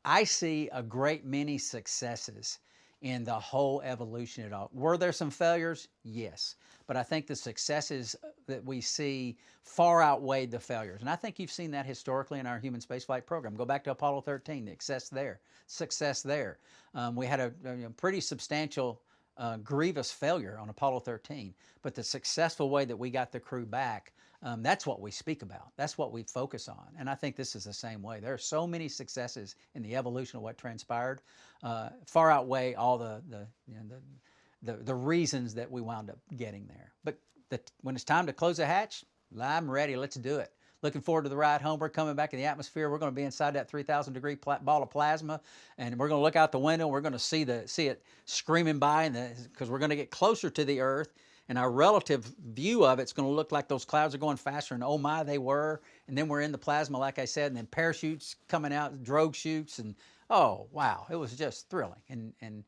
I see a great many successes in the whole evolution of it all. Were there some failures? Yes. But I think the successes that we see far outweighed the failures. And I think you've seen that historically in our human spaceflight program. Go back to Apollo 13, the success there. We had a pretty substantial grievous failure on Apollo 13, but the successful way that we got the crew back, that's what we speak about. That's what we focus on. And I think this is the same way. There are so many successes in the evolution of what transpired, far outweigh all the reasons that we wound up getting there. But when it's time to close the hatch, I'm ready. Let's do it. Looking forward to the ride home. We're coming back in the atmosphere. We're going to be inside that 3,000-degree ball of plasma, and we're going to look out the window. And we're going to see it screaming by, because we're going to get closer to the Earth, And our relative view of it's going to look like those clouds are going faster, and oh my, they were. And then we're in the plasma, like I said, and then parachutes coming out, drogue chutes, and oh wow, it was just thrilling. And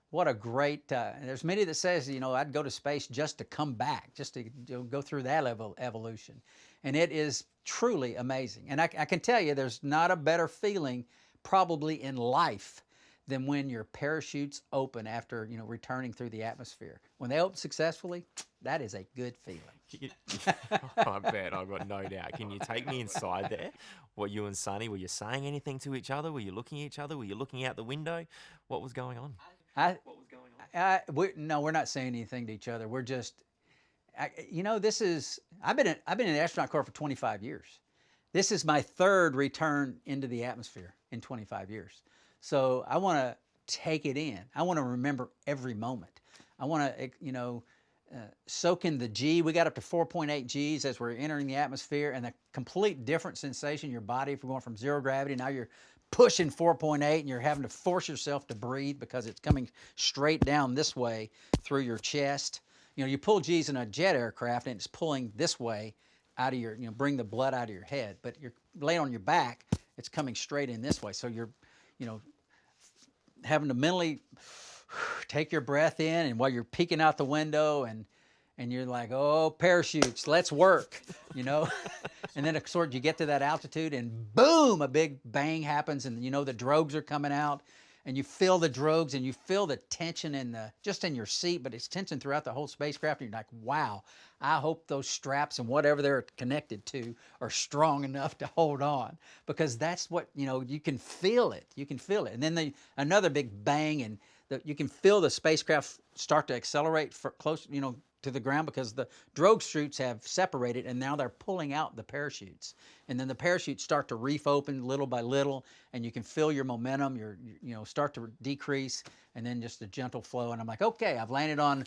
what a great, there's many that says, I'd go to space just to come back, just to go through that level evolution. And it is truly amazing. And I can tell you, there's not a better feeling probably in life than when your parachutes open after, returning through the atmosphere. When they open successfully, that is a good feeling. I bet, I've got no doubt. Can you take me inside there? What, you and Sunny, were you saying anything to each other? Were you looking at each other? Were you looking out the window? What was going on? No, we're not saying anything to each other. We're just, I've been in the astronaut corps for 25 years. This is my third return into the atmosphere in 25 years. So I want to take it in. I want to remember every moment. I want to, soak in the G. We got up to 4.8 Gs as we're entering the atmosphere, and a complete different sensation in your body. If we're going from zero gravity, now you're pushing 4.8 and you're having to force yourself to breathe because it's coming straight down this way through your chest. You pull G's in a jet aircraft and it's pulling this way out of your, bring the blood out of your head. But you're laying on your back, it's coming straight in this way. So you're, having to mentally take your breath in, and while you're peeking out the window and you're like, oh, parachutes, let's work, And then, of course, you get to that altitude and boom, a big bang happens, and the drogues are coming out, and you feel the drogues and you feel the tension just in your seat, but it's tension throughout the whole spacecraft, and you're like, wow, I hope those straps and whatever they're connected to are strong enough to hold on, because that's what, you can feel it. You can feel it. And then another big bang, and you can feel the spacecraft start to accelerate close, to the ground, because the drogue chutes have separated and now they're pulling out the parachutes. And then the parachutes start to reef open little by little, and you can feel your momentum, start to decrease, and then just a gentle flow. And I'm like, okay, I've landed on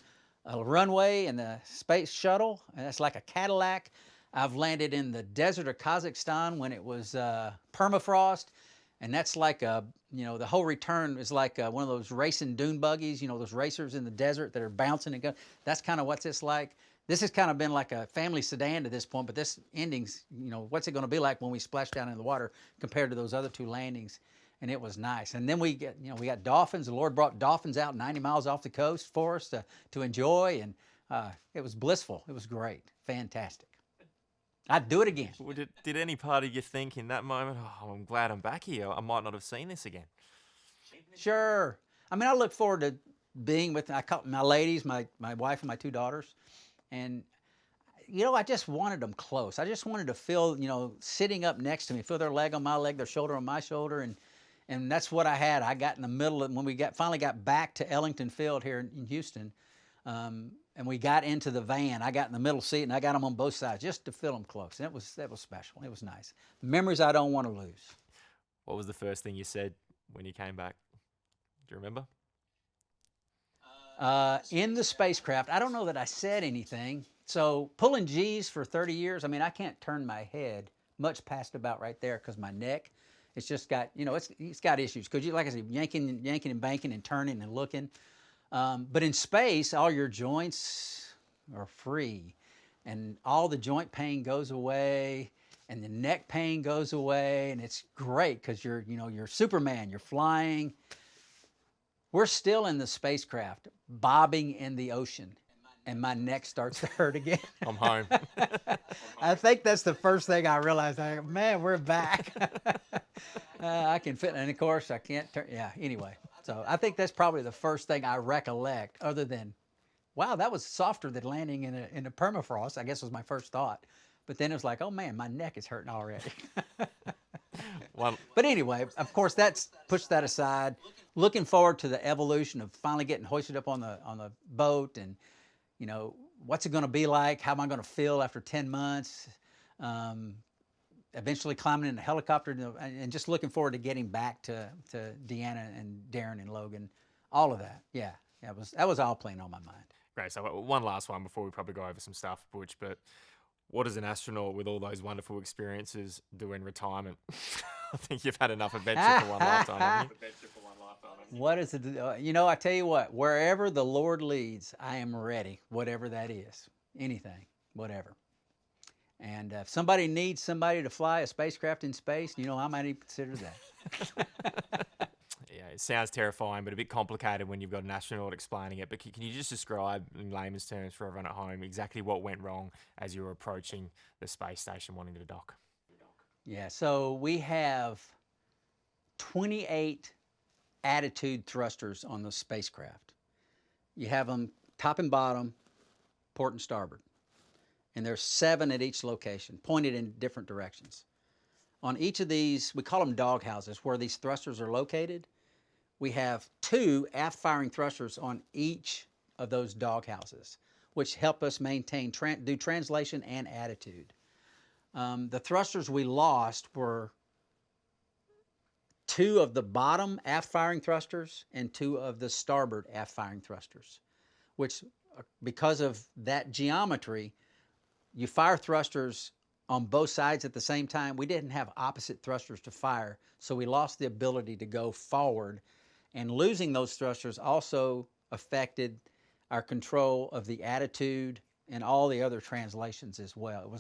a runway in the space shuttle, and that's like a Cadillac. I've landed in the desert of Kazakhstan when it was permafrost. And that's like the whole return is like one of those racing dune buggies, those racers in the desert that are bouncing and going. That's kind of what's this like. This has kind of been like a family sedan to this point, but this ending's, what's it going to be like when we splash down in the water compared to those other two landings? And it was nice. And then we got dolphins. The Lord brought dolphins out 90 miles off the coast for us to enjoy, and it was blissful. It was great, fantastic. I'd do it again. Well, did any part of you think in that moment, oh, I'm glad I'm back here, I might not have seen this again? Sure. I mean, I look forward to being with my ladies, my wife and my two daughters. And, I just wanted them close. I just wanted to feel, sitting up next to me, feel their leg on my leg, their shoulder on my shoulder. And that's what I had. I got in the middle of, when we finally got back to Ellington Field here in Houston, and we got into the van. I got in the middle seat, and I got them on both sides just to feel them close. And that was special. It was nice. Memories I don't want to lose. What was the first thing you said when you came back? Do you remember? In the spacecraft, I don't know that I said anything. So pulling G's for 30 years, I mean, I can't turn my head much past about right there because my neck, it's just got, it's got issues. Because, like I said, yanking and banking and turning and looking. But in space, all your joints are free, and all the joint pain goes away, and the neck pain goes away, and it's great because you're Superman. You're flying. We're still in the spacecraft, bobbing in the ocean, and my neck starts to hurt again. I'm home. I think that's the first thing I realized. Man, we're back. I can fit, and of course I can't turn. Yeah. Anyway. So I think that's probably the first thing I recollect, other than, wow, that was softer than landing in a permafrost, I guess was my first thought. But then it was like, oh man, my neck is hurting already. But anyway, of course, that's pushed that aside. Looking forward to the evolution of finally getting hoisted up on the boat, and what's it going to be like? How am I going to feel after 10 months? Eventually climbing in a helicopter, and just looking forward to getting back to Deanna and Darren and Logan, all of that. Yeah, that was all playing on my mind. Great. So one last one before we probably go over some stuff, Butch. But what does an astronaut with all those wonderful experiences do in retirement? I think you've had enough adventure for one lifetime, haven't you? What is it? You know, I tell you what, wherever the Lord leads, I am ready, whatever that is. Anything, whatever. And if somebody needs somebody to fly a spacecraft in space, you know, I might even consider that. Yeah, it sounds terrifying, but a bit complicated when you've got an astronaut explaining it. But can you just describe in layman's terms for everyone at home exactly what went wrong as you were approaching the space station wanting to dock? Yeah, so we have 28 attitude thrusters on the spacecraft. You have them top and bottom, port and starboard. And there's 7 at each location, pointed in different directions. On each of these, we call them dog houses, where these thrusters are located. We have 2 aft-firing thrusters on each of those dog houses, which help us maintain, do translation and attitude. The thrusters we lost were 2 of the bottom aft-firing thrusters and 2 of the starboard aft-firing thrusters, which, because of that geometry, you fire thrusters on both sides at the same time. We didn't have opposite thrusters to fire, so we lost the ability to go forward. And losing those thrusters also affected our control of the attitude and all the other translations as well. It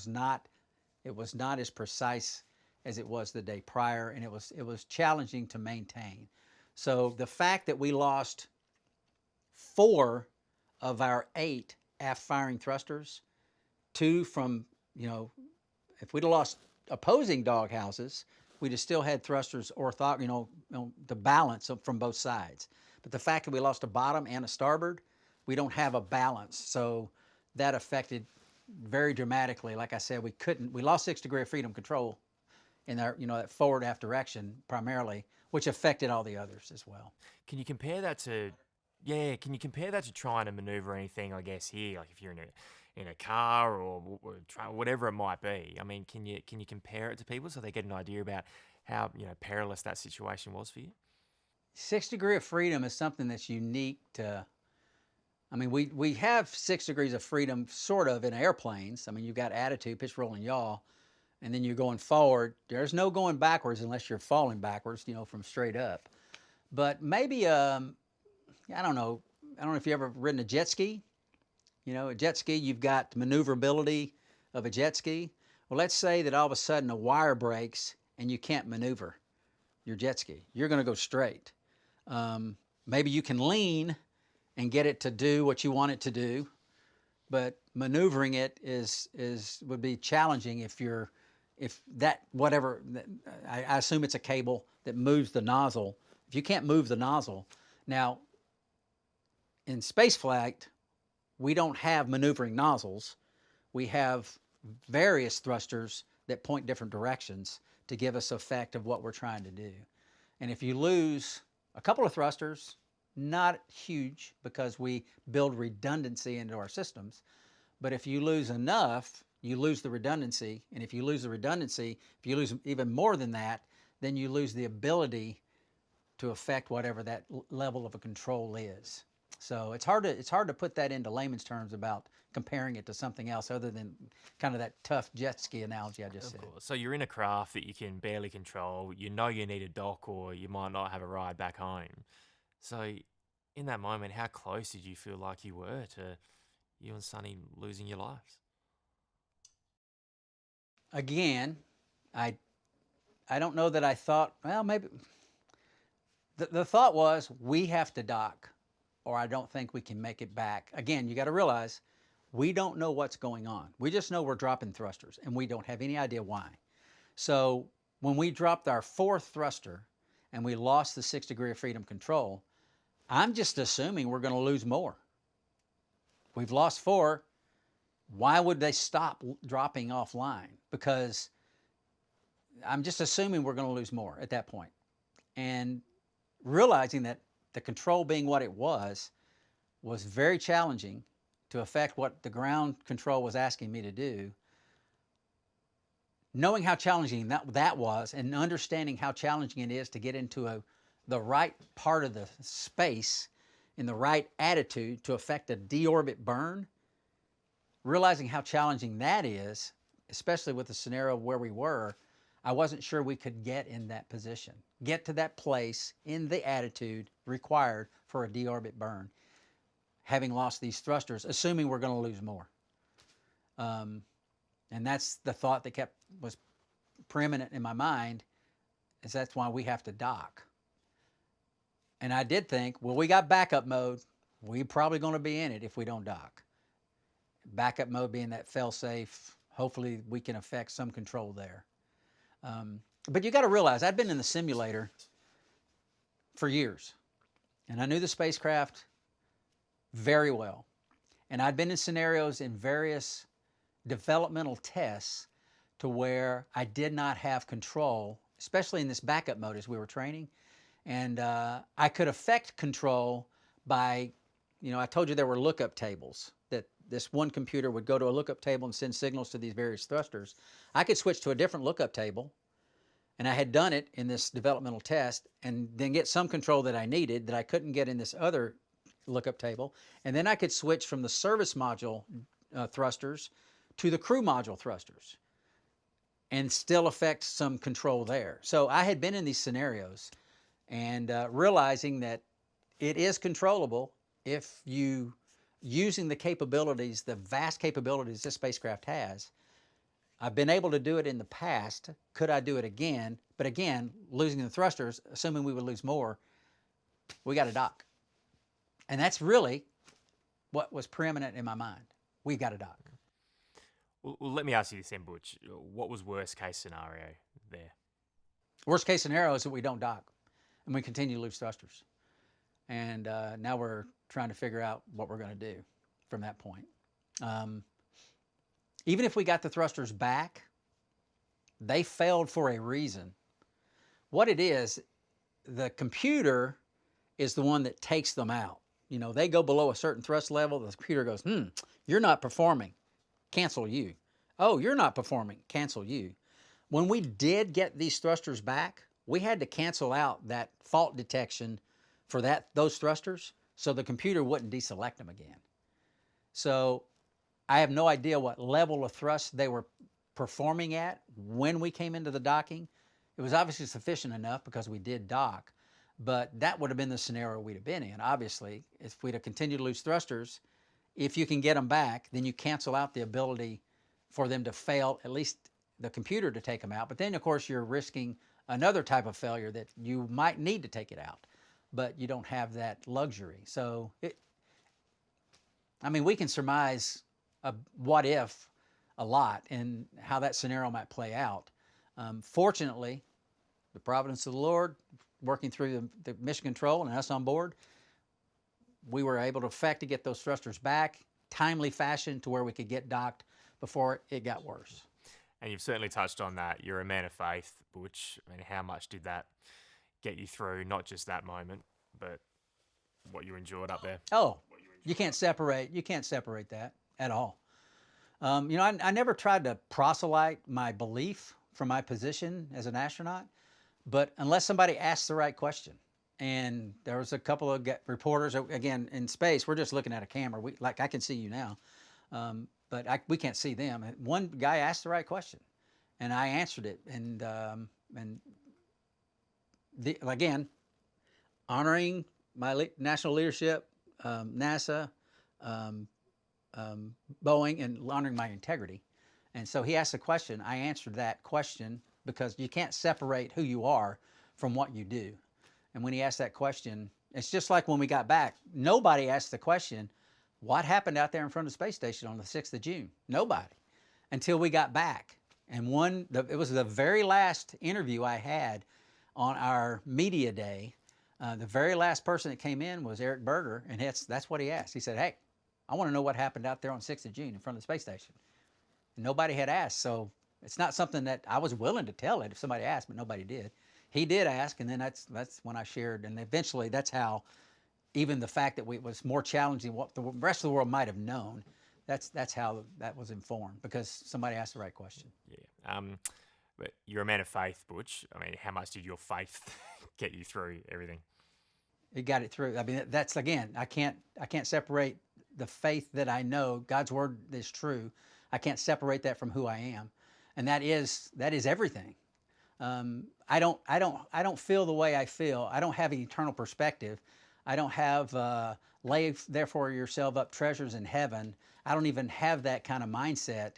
was not as precise as it was the day prior, and it was challenging to maintain. So the fact that we lost 4 of our 8 aft firing thrusters, 2 from, you know, if we'd have lost opposing dog houses, we'd have still had thrusters the balance from both sides. But the fact that we lost a bottom and a starboard, we don't have a balance. So that affected very dramatically. Like I said, we lost 6 degree of freedom control in our, that forward aft direction primarily, which affected all the others as well. Can you compare that to trying to maneuver anything, I guess, here, like if you're in a car or whatever it might be? I mean, can you compare it to people so they get an idea about how perilous that situation was for you? 6 degree of freedom is something that's unique to. I mean, we have 6 degrees of freedom sort of in airplanes. I mean, you've got attitude, pitch, roll, and yaw, and then you're going forward. There's no going backwards unless you're falling backwards, from straight up. But maybe I don't know if you ever ridden a jet ski. A jet ski, you've got maneuverability of a jet ski. Well, let's say that all of a sudden a wire breaks and you can't maneuver your jet ski. You're going to go straight. Maybe you can lean and get it to do what you want it to do, but maneuvering it would be challenging I assume it's a cable that moves the nozzle. If you can't move the nozzle. Now, in spaceflight, we don't have maneuvering nozzles. We have various thrusters that point different directions to give us effect of what we're trying to do. And if you lose a couple of thrusters, not huge because we build redundancy into our systems, but if you lose enough, you lose the redundancy. And if you lose the redundancy, if you lose even more than that, then you lose the ability to affect whatever that level of a control is. So it's hard to put that into layman's terms about comparing it to something else other than kind of that tough jet ski analogy I just said. Of course. So you're in a craft that you can barely control. You know you need a dock or you might not have a ride back home. So in that moment, how close did you feel like you were to you and Suni losing your lives? Again, I don't know that I thought, well, maybe the thought was we have to dock or I don't think we can make it back. Again, you got to realize we don't know what's going on. We just know we're dropping thrusters and we don't have any idea why. So when we dropped our 4th thruster and we lost the 6 degree of freedom control, I'm just assuming we're going to lose more. We've lost 4. Why would they stop dropping offline? Because I'm just assuming we're going to lose more at that point. And realizing that the control being what it was very challenging to affect what the ground control was asking me to do. Knowing how challenging that was and understanding how challenging it is to get into the right part of the space in the right attitude to affect a deorbit burn, realizing how challenging that is, especially with the scenario where we were, I wasn't sure we could get in that position, get to that place in the attitude required for a deorbit burn, having lost these thrusters, assuming we're going to lose more. And that's the thought that was preeminent in my mind, is that's why we have to dock. And I did think, well, we got backup mode. We're probably going to be in it if we don't dock. Backup mode being that fail-safe, hopefully we can affect some control there. But you got to realize, I'd been in the simulator for years, and I knew the spacecraft very well. And I'd been in scenarios in various developmental tests to where I did not have control, especially in this backup mode as we were training. And I could affect control by, I told you there were lookup tables, that this one computer would go to a lookup table and send signals to these various thrusters. I could switch to a different lookup table, and I had done it in this developmental test, and then get some control that I needed that I couldn't get in this other lookup table. And then I could switch from the service module thrusters to the crew module thrusters and still affect some control there. So I had been in these scenarios and realizing that it is controllable if you, using the capabilities, the vast capabilities this spacecraft has. I've been able to do it in the past. Could I do it again? But again, losing the thrusters, assuming we would lose more, we got to dock. And that's really what was preeminent in my mind. We got to dock. Well, let me ask you this then, Butch. What was worst case scenario there? Worst case scenario is that we don't dock and we continue to lose thrusters. And now we're trying to figure out what we're going to do from that point. Even if we got the thrusters back, they failed for a reason. What it is, the computer is the one that takes them out. They go below a certain thrust level, the computer goes, you're not performing, cancel you. Oh, you're not performing, cancel you. When we did get these thrusters back, we had to cancel out that fault detection for those thrusters so the computer wouldn't deselect them again. So I have no idea what level of thrust they were performing at when we came into the docking. It was obviously sufficient enough because we did dock, but that would have been the scenario we'd have been in. Obviously, if we'd have continued to lose thrusters, if you can get them back, then you cancel out the ability for them to fail, at least the computer to take them out. But then, of course, you're risking another type of failure that you might need to take it out, but you don't have that luxury. So, we can surmise a what if a lot and how that scenario might play out. Fortunately, the providence of the Lord, working through the mission control and us on board, we were able to get those thrusters back, timely fashion to where we could get docked before it got worse. And you've certainly touched on that. You're a man of faith, Butch. How much did that get you through, not just that moment, but what you endured up there? Oh, you can't separate that at all. I never tried to proselyte my belief from my position as an astronaut, but unless somebody asked the right question. And there was a couple of reporters, again, in space, we're just looking at a camera. I can see you now, but we can't see them. One guy asked the right question, and I answered it. And again, honoring my national leadership, NASA, Boeing, and honoring my integrity. And so he asked a question. I answered that question because you can't separate who you are from what you do. And when he asked that question, it's just like when we got back. Nobody asked the question, what happened out there in front of the space station on the 6th of June? Nobody, until we got back. And it was the very last interview I had on our media day. The very last person that came in was Eric Berger, and that's what he asked. He said, hey, I want to know what happened out there on 6th of June in front of the space station. And nobody had asked, so it's not something that I was willing to tell it if somebody asked, but nobody did. He did ask, and then that's when I shared, and eventually that's how, even the fact that it was more challenging what the rest of the world might have known, that's how that was informed, because somebody asked the right question. Yeah. But you're a man of faith, Butch. How much did your faith get you through everything? It got it through. That's, again, I can't separate the faith that I know. God's word is true. I can't separate that from who I am, and that is everything. I don't feel the way I feel. I don't have an eternal perspective. I don't have lay therefore yourself up treasures in heaven. I don't even have that kind of mindset,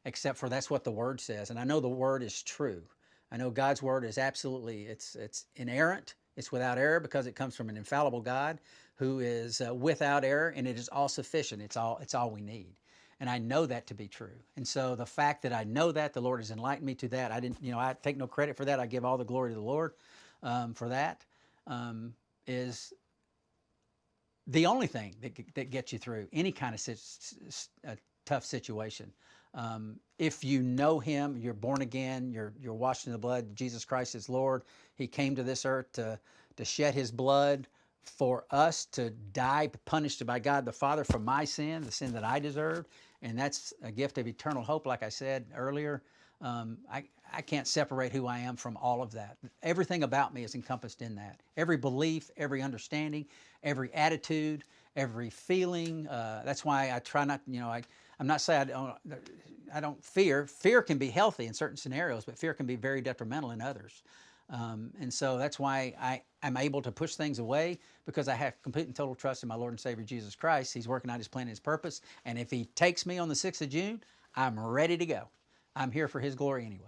except for that's what the Word says, and I know the Word is true. I know God's Word is absolutely it's inerrant. It's without error because it comes from an infallible God who is without error, and it is all sufficient. It's all we need. And I know that to be true. And so the fact that I know that, the Lord has enlightened me to that. I take no credit for that. I give all the glory to the Lord for that. Is the only thing that gets you through any kind of tough situation. If you know Him, you're born again, you're washed in the blood. Jesus Christ is Lord. He came to this earth to shed His blood for us, to die punished by God the Father for my sin, the sin that I deserved. And that's a gift of eternal hope, like I said earlier. I can't separate who I am from all of that. Everything about me is encompassed in that. Every belief, every understanding, every attitude, every feeling. That's why I try not, I'm not saying I don't fear. Fear can be healthy in certain scenarios, but fear can be very detrimental in others. And so that's why I'm able to push things away, because I have complete and total trust in my Lord and Savior Jesus Christ. He's working out His plan and His purpose. And if He takes me on the 6th of June, I'm ready to go. I'm here for His glory anyway.